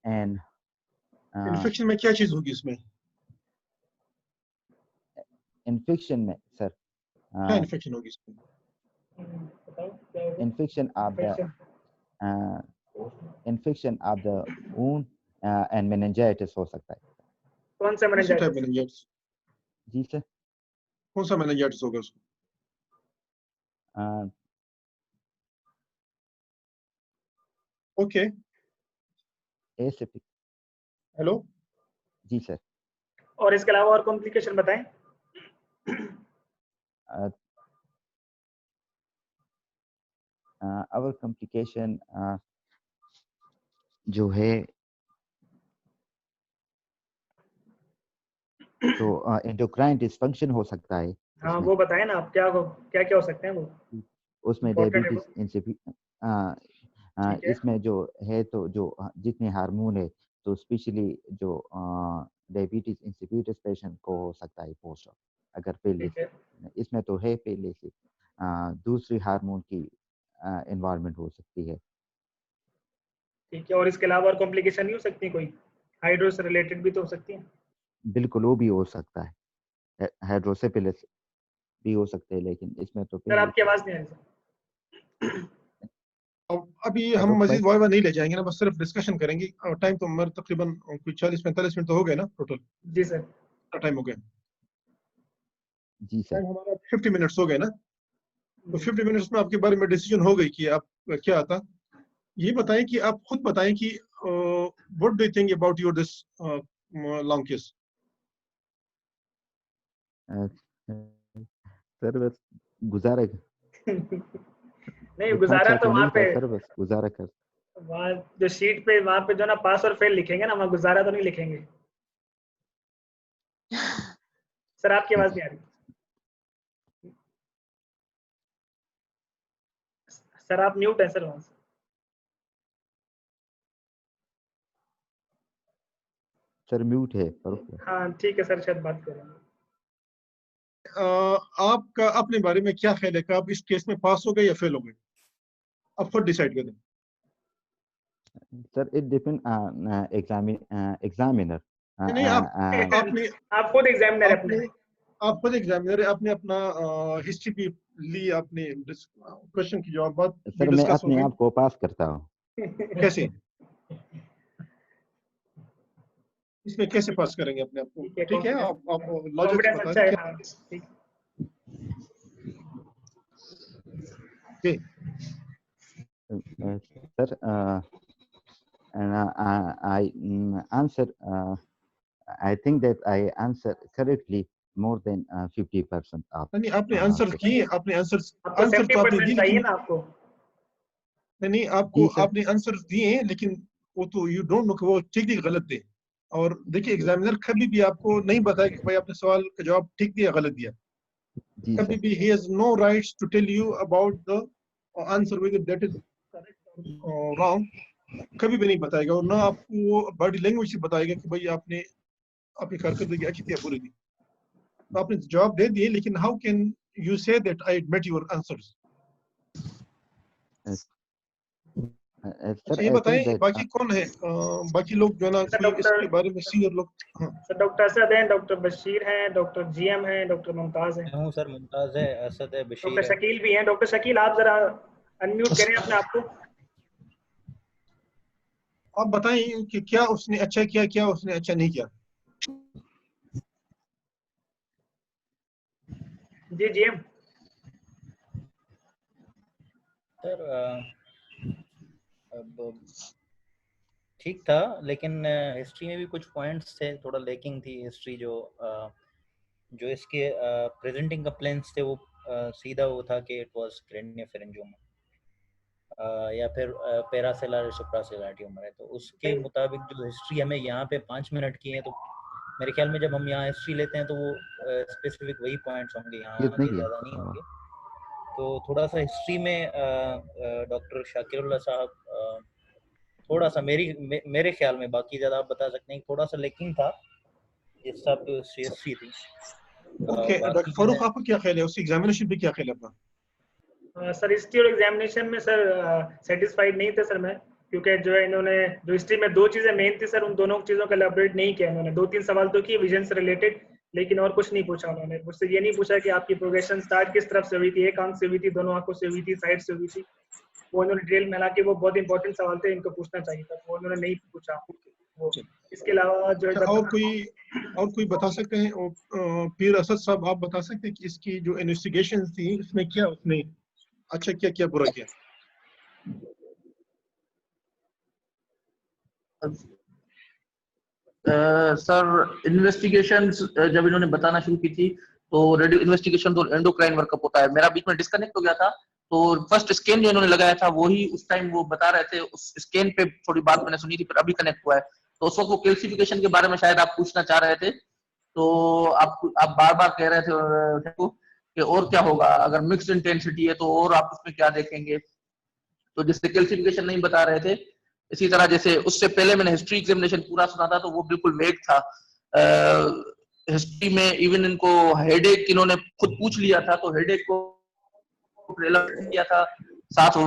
And infection में क्या चीज होगी इसमें? Infection में sir क्या infection होगी इसमें? Infection of the wound and meningitis हो सकता है. कौन सा meningitis? जी सर. कौन सा meningitis होगा उसको? ओके. एसिपिक. हेलो. जी सर. और इसके अलावा और कॉम्प्लिकेशन बताएं. our complication जो है तो एंडोक्राइन डिसफंक्शन हो सकता है. हाँ, वो बताएं ना आप, क्या क्या हो सकते हैं वो. उसमें डायबिटीज इसमें जो है, तो जो जितने हार्मोन है, तो स्पेशली जो डायबिटीज इंसिपिडस पेशेंट को हो सकता है पोस्ट, अगर पहले से. इसमें तो है पहले से. दूसरी हार्मोन की इन्वॉल्वमेंट हो सकती है। ठीक है, और इसके अलावा और कॉम्प्लिकेशन नहीं हो सकती कोई? हाइड्रो से रिलेटेड भी तो हो सकती है। बिल्कुल वो भी हो सकता है, हाइड्रोसेफिलिस भी हो सकते हैं, लेकिन इसमें तो सर पहले आपकी आवाज नहीं आ रही सर। अब अभी अब हम मजीद बस वाइवा नहीं ले जाएंगे ना, बस सिर्फ डिस्कशन करेंगे। टाइम तो हमारे तकरीबन कोई 40-45 मिनट तो हो गए ना टोटल, जी सर। टाइम हो गया। जी सर। टाइम हमारा 50 मिनट्स हो गए ना, तो 50 मिनट्स में आपके बारे में डिसीजन हो गई कि आप क्या आता। ये बताएं कि आप खुद बताएं कि what do you think about your this long case. Sir बस गुजारा नहीं, इतना गुजारा अच्छा तो तो वहाँ नहीं पे, था सर, बस गुजारा कर। वहाँ जो शीट पे वहाँ पे जो ना पास और फेल लिखेंगे ना, वहाँ गुजारा तो नहीं लिखेंगे। सर आपकी आवाज नहीं आ रही। सर आप म्यूट है सर वहाँ से। सर म्यूट है पर हाँ ठीक है सर, शायद बात करेंगे। आपका अपने बारे में क्या ख्याल है कि आप इस केस में पास हो गए या फेल हो गए? आप खुद डिसाइड करें। Sir it depend examiner. नहीं, आपने आप खुद एग्जामिनर है अपने। आपने आप खुद एग्जामिनर है, आपने अपना हिस्ट्री भी ली, आपने क्वेश्चन की जवाब बात भी सर मैं डिस्कस हो अपने गई। आप को पास करता हूँ। कैसे इसमें कैसे पास करेंगे अपने आप को? ठीक है, आप लॉजिक कॉन्फिडेंस बता अच्छा दें है। क्या? हाँ ठीक। जी, sir I answer I think that I answer correctly more than 50% of नहीं आपने आंसर questions. किए, आपने आंसर आपको आंसर तो आपने 70% दिए, चाहिए लेकिन ना आपको। नहीं आपको जी सर। आपने आंसर दिए, लेकिन वो तो यू डोंट नो कि वो ठीक थी गलत थे। और देखिए एग्जामिनर कभी भी आपको नहीं बताया कि भाई आपने सवाल का जवाब ठीक दिया गलत दिया। जी कभी सर। भी he has no rights to tell you about the answer whether that is correct or wrong। कभी भी नहीं बताएगा, और ना आपको वो बॉडी लैंग्वेज से बताएगा कि भाई आपने आपकी कारकर्दगी अच्छी थी या बुरी थी। तो आपने जवाब दे दिए, लेकिन how can you say that I admit your answers? Sir अच्छा ये I बताएं think that बाकी कौन है, बाकी लोग जो है ना, सर कोई इसके डॉक्टर बारे में सीनियर लोग? हाँ, सर डॉक्टर असद हैं, डॉक्टर बशीर हैं, डॉक्टर जीएम हैं, डॉक्टर मुमताज हैं, मैं हूँ सर, मुमताज है, असद है, डॉक्टर बशीर है। शकील भी हैं। डॉक्टर शकील आप जरा अनम्यूट करें अपने आप को। आप बताएं कि क्या उसने अच्छा किया, क्या उसने अच्छा नहीं किया। जी जीएम। सर अब ठीक था, लेकिन हिस्ट्री में भी कुछ पॉइंट्स थे, थोड़ा लेकिंग थी हिस्ट्री। जो इसके प्रेजेंटिंग कंप्लेंट्स थे वो सीधा वो था कि इट वाज क्रेनियोफेरेंजियोमा या फिर पैरासेलर सुप्रासेलर ट्यूमर है। तो उसके मुताबिक जो हिस्ट्री हमें यहाँ पे 5 मिनट की है, तो मेरे ख्याल में जब हम यहाँ हिस्ट्री लेते हैं तो वो स्पेसिफिक वही पॉइंट्स होंगे, यहाँ ये नहीं आगे ज़्यादा नहीं होंगे। तो थोड़ा सा हिस्ट्री में डॉक्टर शाकिरुल्लाह साहब थोड़ा सा मेरे ख्याल में, बाकी ज़्यादा आप बता सकते हैं, थोड़ा सा लेकिंग था जिस हिसाब की उसकी हिस्ट्री थी। ओके बाकी डॉक्टर जो फारूक, है आपका क्या ख्याल है, उसकी एग्जामिनेशन पे क्या ख्याल है आपका? सर हिस्ट्री और एग्जामिनेशन में सर सेटिस्फाइड नहीं थे सर मैं, क्योंकि जो है इन्होंने जो हिस्ट्री में दो चीजें मेन थी सर, उन दोनों चीजों का एलैबोरेट नहीं किया इन्होंने। 2-3 सवाल तो किए विजन से रिलेटेड, लेकिन और कुछ नहीं पूछा उन्होंने। मुझसे ये नहीं पूछा कि आपकी प्रोग्रेशन स्टार्ट किस तरफ से हुई थी, एक आंख से हुई थी, दोनों आंखों से हुई थी, साइड से हुई थी। वो इन्होंने डिटेल में, हालांकि वो बहुत इंपॉर्टेंट सवाल थे, इनको पूछना चाहिए था, वो उन्होंने नहीं पूछा वो। इसके अलावा जो है और कोई बता सकते हैं? पीर असद साहब, आप बता सकते हैं कि इसकी जो इन्वेस्टिगेशन थी उसमें क्या उसने अच्छा किया, क्या बुरा किया? सर इन्वेस्टिगेशन जब इन्होंने बताना शुरू की थी तो रेडियो इन्वेस्टिगेशन तो एंडोक्राइन वर्कअप होता है। मेरा बीच में डिस्कनेक्ट हो गया था, तो फर्स्ट स्कैन जो इन्होंने लगाया था वही उस टाइम वो बता रहे थे। उस स्कैन पे थोड़ी बात मैंने सुनी थी, फिर अभी कनेक्ट हुआ है। तो उस वक्त वो कैल्सिफिकेशन के बारे में शायद आप पूछना चाह रहे थे, तो आप बार बार कह रहे थे कि और क्या होगा अगर मिक्स्ड इंटेंसिटी है, तो और आप उसमें क्या देखेंगे, तो जिससे कैल्सिफिकेशन नहीं बता रहे थे। इसी तरह जैसे उससे पहले मैंने हिस्ट्री एग्जामिनेशन पूरा सुना था, तो वो बिल्कुल वेग था। हिस्ट्री में इवन इनको हेडेक इन्होंने खुद पूछ लिया था, तो हेडेक को किया था, साथ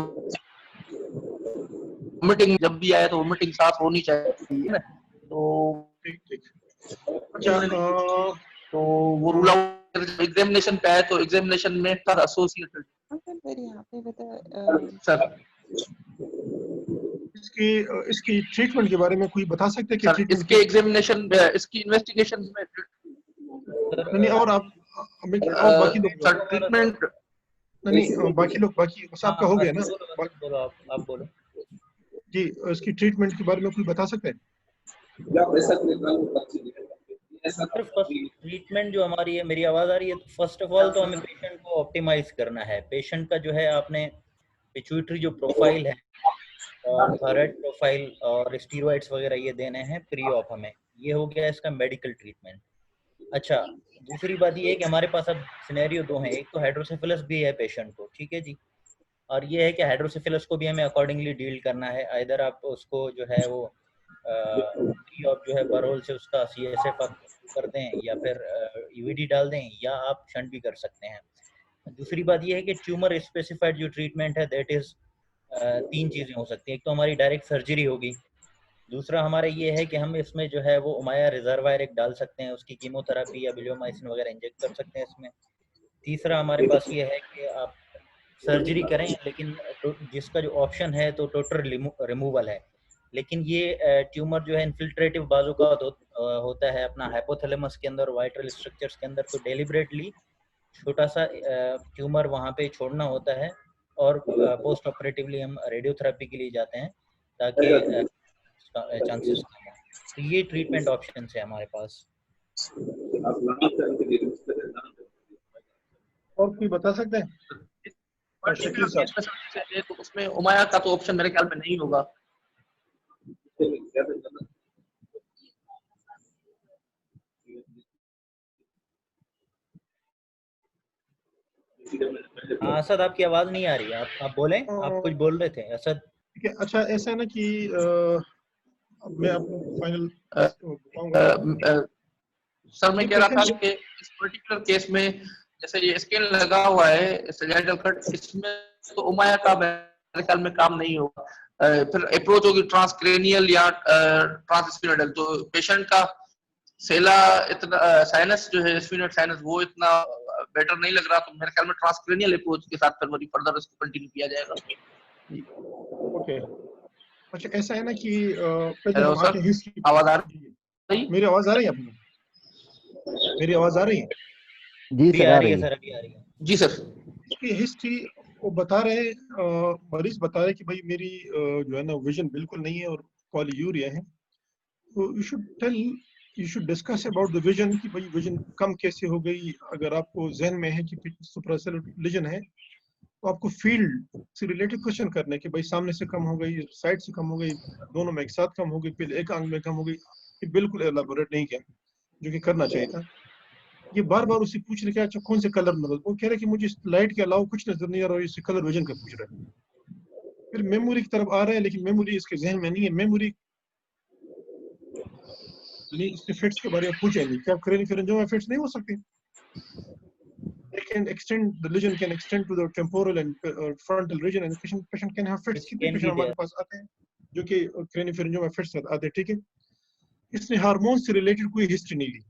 वोमिटिंग जब भी आया तो वोमिटिंग साथ होनी चाहिए ना, तो ठीक ठीक। अच्छा तो वो रूल आउट एग्जामिनेशन पे आया, तो एग्जामिनेशन में sir associated I'm very happy with the sir इसकी ट्रीटमेंट के बारे में कोई बता सकते हैं कि सर ट्रीटमेंट इसके एग्जामिनेशन इसकी इन्वेस्टिगेशन में नहीं और आप और बाकी लोग सर ट्रीटमेंट नहीं बाकी लोग बाकी बस आपका हो गया ना बोलो आप बोलो जी। इसकी ट्रीटमेंट के बारे में कोई बता सकते हैं? फर्स्ट ट्रीटमेंट जो हमारी है, मेरी आवाज आ रही है? तो फर्स्ट ऑफ ऑल तो हमें पेशेंट को ऑप्टिमाइज करना है। पेशेंट का जो है आपने पिट्यूटरी जो प्रोफाइल है और थायराइड प्रोफाइल और स्टीरॉइड्स वगैरह ये देने हैं प्री ऑफ हमें। ये हो गया इसका मेडिकल ट्रीटमेंट। अच्छा, दूसरी बात ये है कि हमारे पास अब सिनेरियो दो हैं। एक तो हाइड्रोसेफेलस भी है पेशेंट को, ठीक है जी, और ये है कि हाइड्रोसेफेलस को भी हमें अकॉर्डिंगली डील करना है। आइदर आप उसको जो है वो फ्री ऑफ जो है बरोल से उसका CSF आप कर दें या फिर EVD डाल दें, या आप शंट भी कर सकते हैं। दूसरी बात ये है कि ट्यूमर स्पेसिफाइड जो ट्रीटमेंट है दैट इज 3 चीजें हो सकती हैं। एक तो हमारी डायरेक्ट सर्जरी होगी, दूसरा हमारा ये है कि हम इसमें जो है वो उमाया रिजर्वायर एक डाल सकते हैं, उसकी कीमोथेरेपी या बिलियोमाइसिन वगैरह इंजेक्ट कर सकते हैं इसमें। तीसरा हमारे पास ये है कि आप सर्जरी करें, लेकिन जिसका जो ऑप्शन है तो टोटल रिमूवल है। लेकिन ये ट्यूमर जो है इन्फिल्ट्रेटिव बाजू का होता है अपना हाइपोथैलेमस के अंदर, वाइट्रल स्ट्रक्चर्स के अंदर, तो डेलिबरेटली छोटा सा ट्यूमर वहाँ पे छोड़ना होता है और पोस्ट ऑपरेटिवली हम रेडियोथेरेपी के लिए जाते हैं ताकि चांसेस कम हो। तो ये ट्रीटमेंट ऑप्शन है हमारे पास। और कोई बता सकते हैं? शकील साहब तो उसमें उमाया का तो ऑप्शन मेरे ख्याल में नहीं होगा। हाँ असद, आपकी आवाज नहीं आ रही है, आप बोलें, आप कुछ बोल रहे थे असद। ठीक है। अच्छा ऐसा है ना कि मैं आपको फाइनल सर मैं कह रहा था कि इस पर्टिकुलर केस में जैसे ये स्केल लगा हुआ है सैजिटल कट, इसमें तो उमाया का मेरे ख्याल में काम नहीं होगा। फिर अप्रोच होगी ट्रांसक्रेनियल या ट्रांसस्फिनोइडल। तो पेशेंट का सेला इतना साइनस जो है स्फिनोइड साइनस वो इतना बेटर नहीं लग रहा, तो मेरे ख्याल में ट्रांसक्रेनियल अप्रोच के साथ फिर फर्दर इसको कंटिन्यू किया जाएगा। ओके। अच्छा ऐसा है ना कि हेलो सर, आवाज आ रही है? मेरी आवाज आ रही है आपको? मेरी आवाज आ रही है? जी सर आ रही है सर, अभी आ रही है जी सर। इसकी हिस्ट्री वो बता रहे मरीज बता रहे कि भाई मेरी जो है ना विजन बिल्कुल नहीं है और पॉलीयूरिया है। तो you should discuss about the vision कि भाई विजन कम कैसे हो गई। अगर आपको जहन में है कि सुप्रासेलुलर विजन है तो आपको फील्ड से रिलेटेड क्वेश्चन करने कि भाई सामने से कम हो गई, साइड से कम हो गई, दोनों में एक साथ कम हो गई, पहले एक आंख में कम हो गई, ये बिल्कुल एलाबोरेट नहीं किया जो कि करना चाहिए था। ये बार बार उसे पूछ रहे कि अच्छा कौन से कलर नजर, वो कह रहे कि मुझे लाइट के अलावा कुछ नजर नहीं आ रहा, इससे कलर विजन का पूछ रहा है। फिर मेमोरी की तरफ आ रहा है, लेकिन मेमोरी इसके जहन में नहीं है। मेमोरी नहीं, इसके फिट्स के बारे में पूछे नहीं कि आप क्रेनियोफैरिंजियोमा में फिट्स नहीं हो सकते। They can extend, the lesion can extend to the temporal and frontal region and patient can have fits। कितने पेशेंट हमारे पास आते हैं जो कि क्रेनियोफैरिंजियोमा में फिट्स आते हैं, ठीक है। इसने हार्मोन से रिलेटेड कोई हिस्ट्री नहीं ली,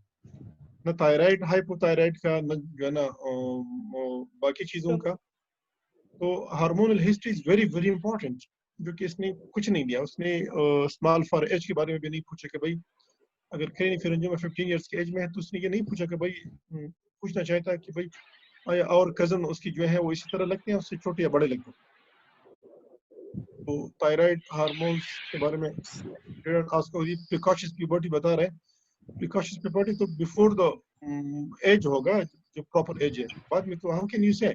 न थायराइड हाइपोथायराइड का, न जो है ना बाकी चीजों का। तो hormonal history is very very important, जो कि इसने कुछ नहीं दिया। उसने स्मॉल फॉर एज के बारे में भी नहीं पूछा कि भाई अगर क्रेनियोफैरिंजियोमा 15 इयर्स की एज में है तो उसने ये नहीं पूछा कि भाई पूछना चाहता है कि भाई और कजन उसकी जो है वो इसी तरह लगते हैं, उससे छोटे या बड़े लगते हैं। तो थायराइड हार्मोन्स के बारे में प्रिकॉशस प्यूबर्टी बता रहे हैं। प्रिकॉशस प्यूबर्टी तो बिफोर द एज होगा, जो प्रॉपर एज है। बाद में तो हाउ कैन यू से।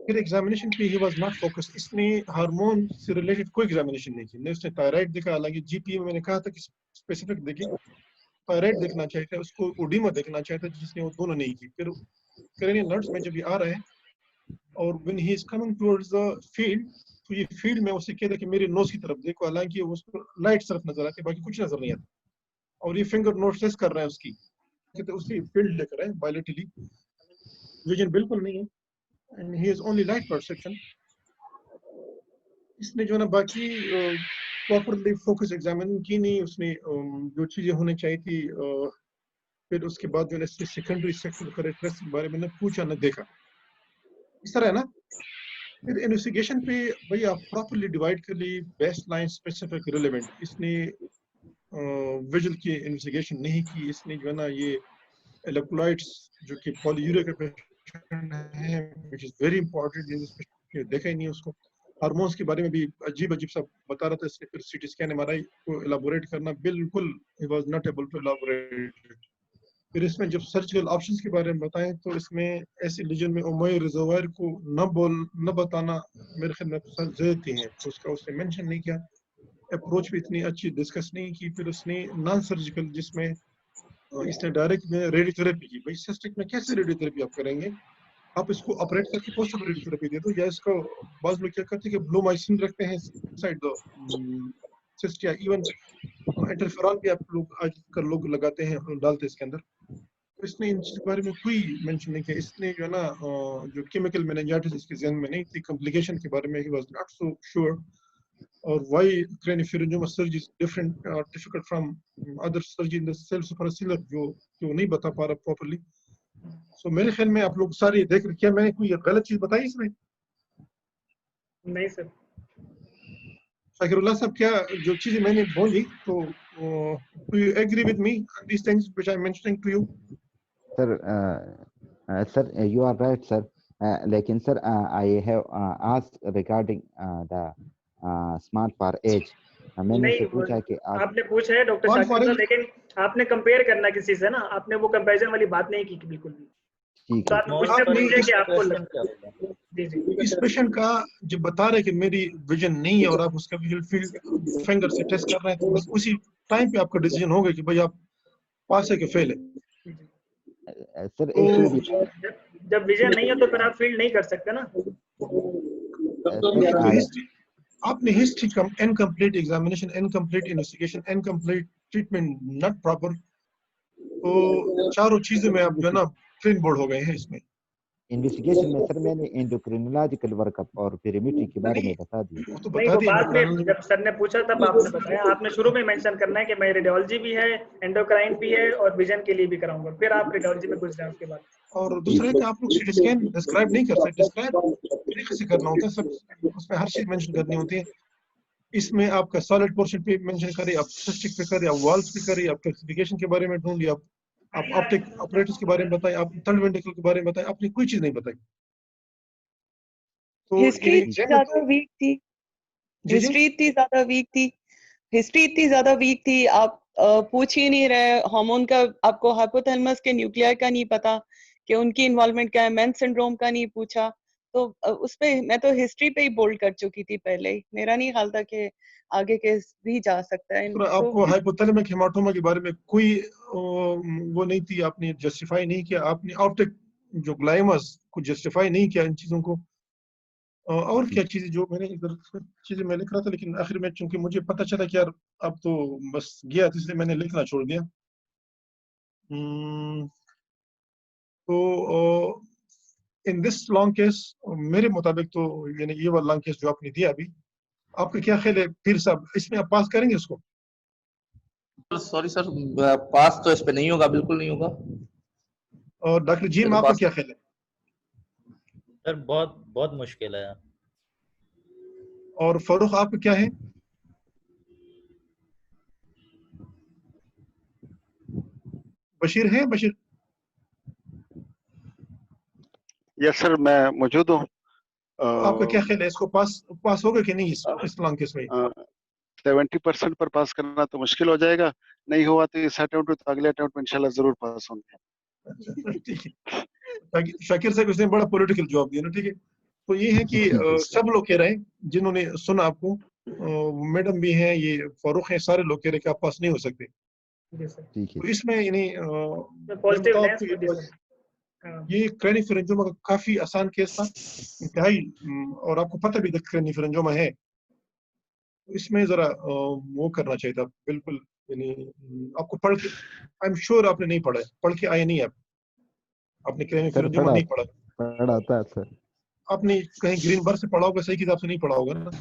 फिर एग्जामिनेशन पे ही वाज नॉट फोकस। इसने हार्मोन से रिलेटेड कोई एग्जामिनेशन नहीं की। उसने थायराइड देखा, हालांकि जीपी में मैंने कहा था कि स्पेसिफिक देखिए, थायराइड देखना चाहिए था उसको, ओडिमा देखना चाहिए था, जिसने वो दोनों नहीं की। फिर क्रेनियल नर्व्स में जब ये आ रहा है और when he is coming towards the field, तो ये फील्ड में उसे कहता है कि मेरे नोज की तरफ देखो, हालांकि उसको लाइट सिर्फ नजर आती है, बाकी कुछ नजर नहीं आता। और ये फिंगर नोट्स कर रहा है उसकी, तो उसकी फील्ड लेकर है बायोलेटली, विजन बिल्कुल नहीं है। and he has only light perception. इसने जो है ना बाकी प्रॉपरली फोकस एग्जामिन की नहीं, उसने जो चीजें होनी चाहिए थी फिर उसके बाद जो है सेकेंडरी सेक्शुअल कैरेक्टरिस्टिक्स के बारे में ना पूछा ना देखा, इस तरह है ना। फिर इन्वेस्टिगेशन पे भाई आप प्रॉपरली डिवाइड कर ली बेस्ट लाइन स्पेसिफिक रिलेवेंट। इसने विजुअल की इन्वेस्टिगेशन नहीं की, इसने जो है ना ये इलेक्ट्रोलाइट्स जो कि पॉलीयूरिया के पेशेंट हैं व्हिच इज वेरी इंपॉर्टेंट, देखा ही नहीं उसको। हार्मोन्स के बारे में भी अजीब अजीब सा बता रहा था इसने, फिर सीटी स्कैन एमआरआई को एलाबोरेट करना बिल्कुल ही was not able to elaborate. फिर इसमें जब सर्जिकल ऑप्शंस के बारे में बताएं तो इसमें ऐसे लीजन में ओमोई रिजर्वायर को न बताना मेरे ख्याल में ज्यादती है, तो उसका उसने मेंशन नहीं किया। अप्रोच भी इतनी अच्छी डिस्कस नहीं की। फिर उसने नॉन सर्जिकल जिसमें इसने डायरेक्ट में रेडियोथेरेपी की। भाई सिस्टिक में कैसे रेडियोथेरेपी आप करेंगे, आप इसको ऑपरेट करके पोस्ट ऑपरेटिव थेरेपी दे दो, या इसको बाज लोग क्या करते हैं कि ब्लूमाइसिन रखते हैं साइड द सिस्ट, या इवन इंटरफेरॉन भी आप लोग आजकल लोग लगाते हैं डालते हैं इसके अंदर। तो इसने इन चीज़ों के बारे में कोई मेंशन नहीं किया। इसने जो है ना जो केमिकल मेनिंजाइटिस इसके ज़हन में नहीं थी, कॉम्प्लिकेशन के बारे में he was not so sure, और why craniopharyngioma surgery is different difficult from other surgery in the sella suprasellar, जो नहीं बता पा रहा प्रॉपर्ली। सो मेरे ख्याल में आप लोग सारे देख रहे, क्या मैंने कोई गलत चीज बताई इसमें? नहीं सर। शाकिरुल्लाह साहब, क्या जो चीजें मैंने बोली तो do you agree with me on these things which I'm mentioning to you? Sir, you are right, sir. Lekin sir, I have asked regarding the smart for age. मैंने से पूछा कि आपने पूछा है डॉक्टर शाकिर साहब, लेकिन आपने कंपेयर करना किसी से ना, आपने वो कंपैरिजन वाली बात नहीं की बिल्कुल भी। ठीक तो है। आप मुझसे पूछिए कि आपको लगता है। जी जी। इस पेशेंट का जब बता रहे कि मेरी विजन नहीं है और आप उसका विजुअल फील्ड फिंगर से टेस्ट कर रहे हैं, तो बस उसी टाइम पे आपका डिसीजन होगा कि भाई आप पास है कि फेल है। सर जब विजन नहीं है तो फिर आप फील्ड नहीं कर सकते ना। आपने history come incomplete examination, incomplete investigation, incomplete treatment, not proper, तो चारों चीजों में आप जो है ना क्लीन बोर्ड हो गए हैं इसमें। इन्वेस्टिगेशन में सर मैंने एंडोक्रिनोलॉजिकल वर्कअप और पेरीमेट्री के बारे में बता दिया। वो तो नहीं, बता वो दिया बाद में जब सर ने पूछा तब आपने बताया। आपने शुरू में मेंशन करना है कि मैं रेडियोलॉजी भी है, एंडोक्राइन भी है और विजन के लिए भी कराऊंगा, फिर आप रेडियोलॉजी में घुस जाए उसके बाद। और दूसरा है कि आप लोग सीटी स्कैन डिस्क्राइब नहीं कर सकते, डिस्क्राइब तरीके से करना होता है, सब उसमें हर चीज मेंशन करनी होती है। इसमें आपका सॉलिड पोर्शन पे मेंशन करें, आप सिस्टिक पे करें, आप वॉल्स पे करें, आप क्लासिफिकेशन के बारे में ढूंढ लिया, आप ऑप्टिक ऑपरेटर्स के बारे में बताएं, आप थर्ड वेंट्रिकल के बारे में बताएं, आपने कोई चीज नहीं बताई। तो हिस्ट्री ज्यादा वीक थी, हिस्ट्री इतनी ज्यादा वीक थी, हिस्ट्री इतनी ज्यादा वीक थी। आप पूछ ही नहीं रहे हार्मोन का, आपको हाइपोथैलेमस के न्यूक्लियर का नहीं पता कि उनकी इन्वॉल्वमेंट क्या है, मेन सिंड्रोम का नहीं पूछा, तो उस पे मैं तो हिस्ट्री पे ही बोल्ड कर चुकी थी पहले ही। मेरा नहीं ख्याल था कि आगे केस भी जा सकता है। आपको हाइपोथैलेमिक हेमाटोमा के बारे में कोई वो नहीं थी, आपने जस्टिफाई नहीं किया, आपने ऑप्टिक जो ग्लाइमस को जस्टिफाई नहीं किया इन चीजों को। और क्या चीजें जो मैंने इधर चीजें मैं लिख रहा था, लेकिन आखिर में चूंकि मुझे पता चला कि यार अब तो बस गया, तो इसलिए मैंने लिखना छोड़ दिया। तो इन दिस लॉन्ग केस मेरे मुताबिक तो यानी ये वाला लॉन्ग केस जो आपने दिया अभी, आपका क्या ख्याल है पीर साहब, इसमें आप पास करेंगे इसको? सॉरी सर, पास तो इस पे नहीं होगा, बिल्कुल नहीं होगा। और डॉक्टर जी, आपका क्या ख्याल है? सर बहुत बहुत मुश्किल है। और फारूक आपका क्या है? बशीर है? बशीर? यस सर, मैं मौजूद हूँ। आपका क्या ख्याल है, इसको पास होगा कि नहीं इस लॉन्ग केस में? 70% पर पास करना तो मुश्किल हो जाएगा, नहीं हुआ तो इस अटेम्प्ट तो अगले अटेम्प्ट में इंशाल्लाह जरूर पास होंगे। ठीक है शाकिर साहब, इसने बड़ा पॉलिटिकल जवाब दिया ना। ठीक है, तो ये है कि सब लोग कह रहे हैं जिन्होंने सुना आपको, मैडम भी हैं, ये फारूक हैं, सारे लोग कह रहे हैं कि आप पास नहीं हो सकते। तो इसमें यानी ये क्रेनियोफेरिंजियोमा का काफी आसान केस था इंतहाई, और आपको पता भी था क्रेनियोफेरिंजियोमा है, इसमें जरा वो करना चाहिए था बिल्कुल। यानी आपको पढ़ के, आई एम श्योर आपने नहीं पढ़ा है, पढ़ के आए नहीं आप, आपने क्रेनियोफेरिंजियोमा नहीं पढ़ा था सर। आपने कहीं ग्रीन बर से पढ़ा होगा, सही किताब से नहीं पढ़ा होगा ना।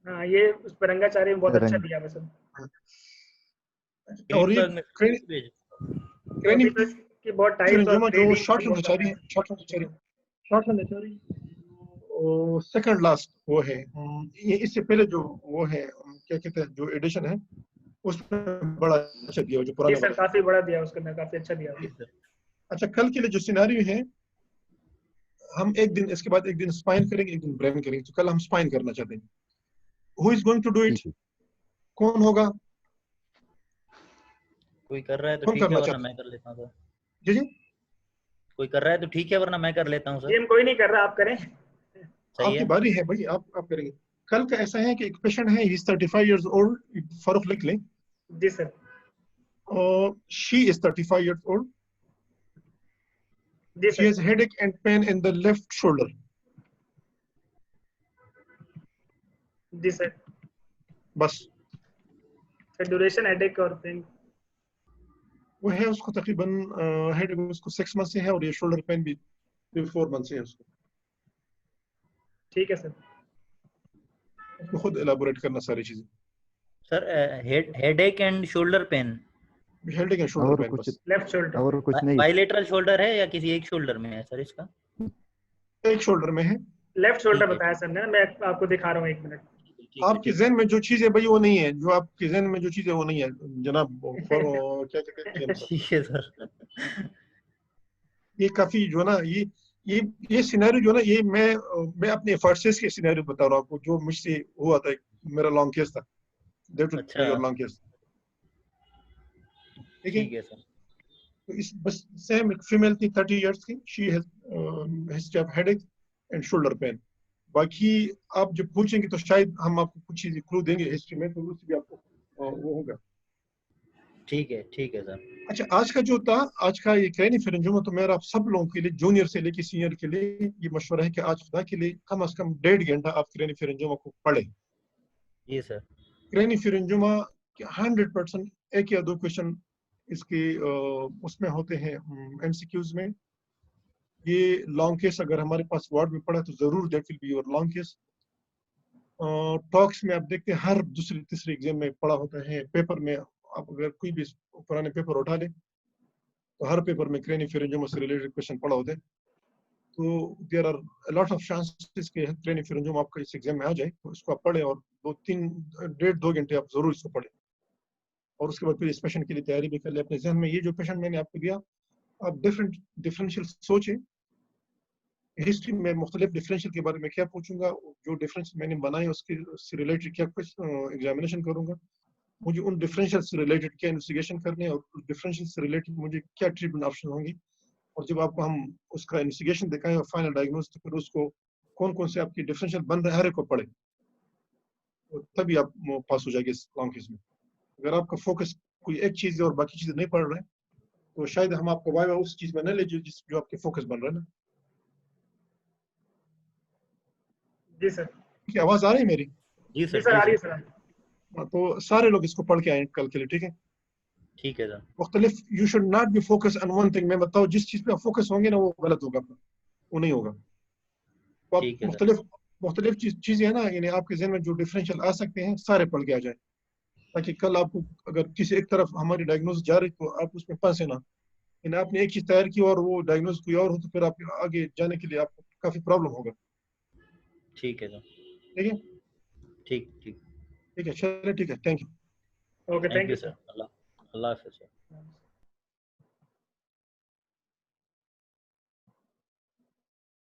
हाँ, ये उस पर रंगाचार्य में बहुत अच्छा रंग- दिया वैसे। और ये मोटिवेशन की बहुत टाइप्स और जो ग्रेडिंग शॉर्ट बहुत सारे हैं। शॉर्ट लेक्चर सेकंड लास्ट वो है। ये इससे पहले जो वो है क्या कहते हैं, जो एडिशन है उसमें बड़ा अच्छा दिया, जो जी पुराना सर, वाला है। काफी बड़ा दिया उसके अंदर, काफी अच्छा दिया। अच्छा, कल के लिए जो सिनेरियो है, हम एक दिन इसके बाद एक दिन स्पाइन करेंगे, एक दिन ब्रेन करेंगे। तो कल हम स्पाइन करना चाहते हैं। Who is going to do it? ठीक है। कौन होगा? कोई कर रहा है तो कौन ठीक है, करना वरना चाहता मैं कर लेता हूँ सर। जी जी, कोई कर रहा है तो ठीक है, वरना मैं कर लेता हूँ सर। गेम कोई नहीं कर रहा, आप करें। सही आपकी है। बारी है भाई, आप करेंगे। कल का ऐसा है कि एक पेशेंट है, he is 35 years old, Farooq लिख लें। जी सर। और शी इज 35 इयर्स ओल्ड, जी she sir. has headache and pain in the left shoulder. जी सर। बस सर ड्यूरेशन, हेडेक और पेन। वो है उसको तकरीबन हेडेक उसको 6 मंथ से है, और ये शोल्डर पेन भी 4 मंथ से है उसको। ठीक है सर। उसको खुद एलाबोरेट करना सारी चीजें। Sir headache and shoulder pain, headache and shoulder और पेन कुछ बस। Left shoulder. और कुछ नहीं। बाइलेटरल शोल्डर है या किसी एक शोल्डर में है सर इसका? एक शोल्डर में है। लेफ्ट शोल्डर ठीक है, बताया सर ने, मैं आपको दिखा रहा हूँ, 1 मिनट। ठीक है, आपके ठीक जहन में जो चीज है भाई वो नहीं है, जो आपके जहन में जो चीज है वो नहीं है जनाब। क्या कहते हैं, ठीक है सर। ये काफी जो ना ये सिनेरियो जो ना, ये मैं अपने एफर्ट्स के सिनेरियो बता रहा हूँ आपको, जो मुझसे हुआ था। मेरा लॉन्ग केस था, दैट वाज अच्छा, योर लॉन्ग केस। ठीक है। ठीक है सर। तो इस बस सेम एक फीमेल थी 30 इयर्स की, she has history of headache and shoulder pain. बाकी आप जब पूछेंगे तो शायद हम आपको कुछ चीजें क्लू देंगे हिस्ट्री में, तो उससे भी आपको वो होगा। ठीक है, ठीक है सर। अच्छा, आज का जो था, आज का ये क्रेनिफेरेंजियोमा, तो मेरा आप सब लोगों के लिए, जूनियर से लेके सीनियर के लिए ये मशवरा है कि आज खुदा के लिए कम से कम 1.5 घंटा आप क्रेनिफेरेंजियोमा को पढ़े। जी सर। क्रेनिफेरेंजियोमा के 100% एक या दो क्वेश्चन इसके उसमें होते हैं एमसीक्यूज में। ये लॉन्ग केस अगर हमारे पास वार्ड में पड़ा तो जरूर that will be your long case. Talks में आप देखते हैं हर दूसरे तीसरे एग्जाम में पड़ा होता है। पेपर में आप अगर कोई भी पुराने पेपर उठा ले तो हर पेपर में क्रेनिफेरेंजियोमा से रिलेटेड क्वेश्चन पड़ा होते हैं। तो there are lot of chances कि क्रेनिफेरेंजियोमा आपका इस एग्जाम में आ जाए, तो इसको आप पढ़े और 1.5 घंटे आप जरूर इसको पढ़े। और उसके बाद फिर इस पेशेंट के लिए तैयारी भी कर ले अपने जहन में। ये जो पेशेंट मैंने आपको दिया, आप डिफरेंशियल सोचे। हिस्ट्री में मुख्तलिफ डिफरेंशियल के बारे में क्या पूछूंगा, जो डिफरेंस मैंने बनाए उसके से रिलेटेड क्या एग्जामिनेशन करूंगा, मुझे उन डिफरेंशियल से रिलेटेड क्या इन्वेस्टिगेशन करने हैं, और डिफरेंशियल से रिलेटेड मुझे क्या ट्रीटमेंट ऑप्शन होंगे। और जब आपको हम उसका इन्वेस्टिगेशन दिखाएं और फाइनल डायग्नोस, तो फिर उसको कौन कौन से आपके डिफरेंशियल बन रहे हैं हर एक को पढ़े, तो तभी आप पास हो जाएंगे इस लॉन्ग केस में। अगर आपका फोकस कोई एक चीज है और बाकी चीजें नहीं पढ़ रहे हैं, तो शायद हम आपको वाइवा उस चीज में न ले जो आपके फोकस बन रहा है ना। जी सर। क्या आवाज आ रही है मेरी? जी जी सर, सर, आ रही जी है सर। सर। तो सारे लोग इसको पढ़ के आए कल के लिए, ठीक है? ठीक है सर। मुख्तलिफ, you should not be focus on one thing. मैं बताऊँ, जिस चीज पे आप फोकस होंगे ना वो गलत होगा, वो नहीं होगा। तो आप ठीक है सर। मुख्तलिफ चीजें है ना, यानी आपके जहन में जो डिफरेंशियल आ सकते हैं सारे पढ़ के आ जाए, ताकि कल आपको अगर किसी एक तरफ हमारी डायग्नोस जा रही तो आप उसमें फंसे ना। यानी आपने एक चीज तैयार की और वो डायग्नोस कोई और हो, तो फिर आप आगे जाने के लिए आपको काफी प्रॉब्लम होगा। ठीक है सर। ठीक है? ठीक ठीक। ठीक है, चलिए, ठीक है, thank you. Okay, thank thank you you sir. Sir. अल्लाह, अल्लाह हाफिज़ सर।